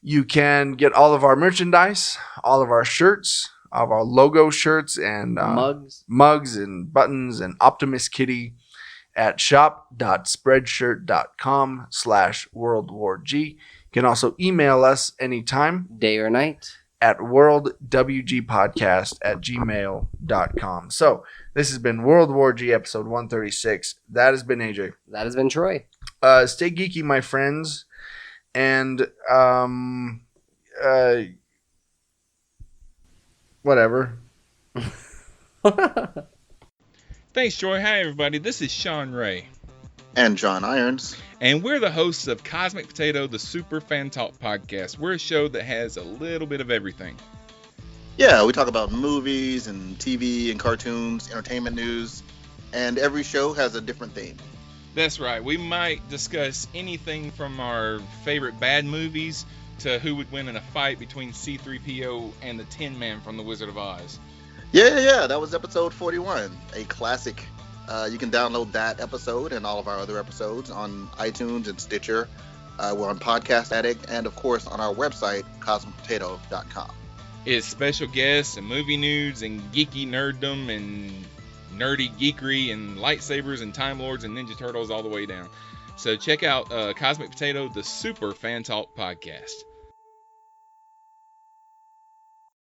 You can get all of our merchandise, all of our shirts, all of our logo shirts and mugs and buttons and Optimus Kitty at shop.spreadshirt.com/World War G. You can also email us anytime, day or night, at worldwgpodcast@gmail.com. So this has been World War G episode 136. That has been AJ. That has been Troy. Stay geeky, my friends. And whatever. Thanks, Troy. Hi, everybody. This is Sean Ray. And John Irons. And we're the hosts of Cosmic Potato, the Super Fan Talk podcast. We're a show that has a little bit of everything. Yeah, we talk about movies and TV and cartoons, entertainment news, and every show has a different theme. That's right. We might discuss anything from our favorite bad movies to who would win in a fight between C-3PO and the Tin Man from The Wizard of Oz. Yeah. That was episode 41, a classic. You can download that episode and all of our other episodes on iTunes and Stitcher. We're on Podcast Addict and, of course, on our website, cosmicpotato.com. It's special guests and movie news and geeky nerddom and nerdy geekery and lightsabers and Time Lords and Ninja Turtles all the way down. So check out Cosmic Potato, the Super Fan Talk podcast.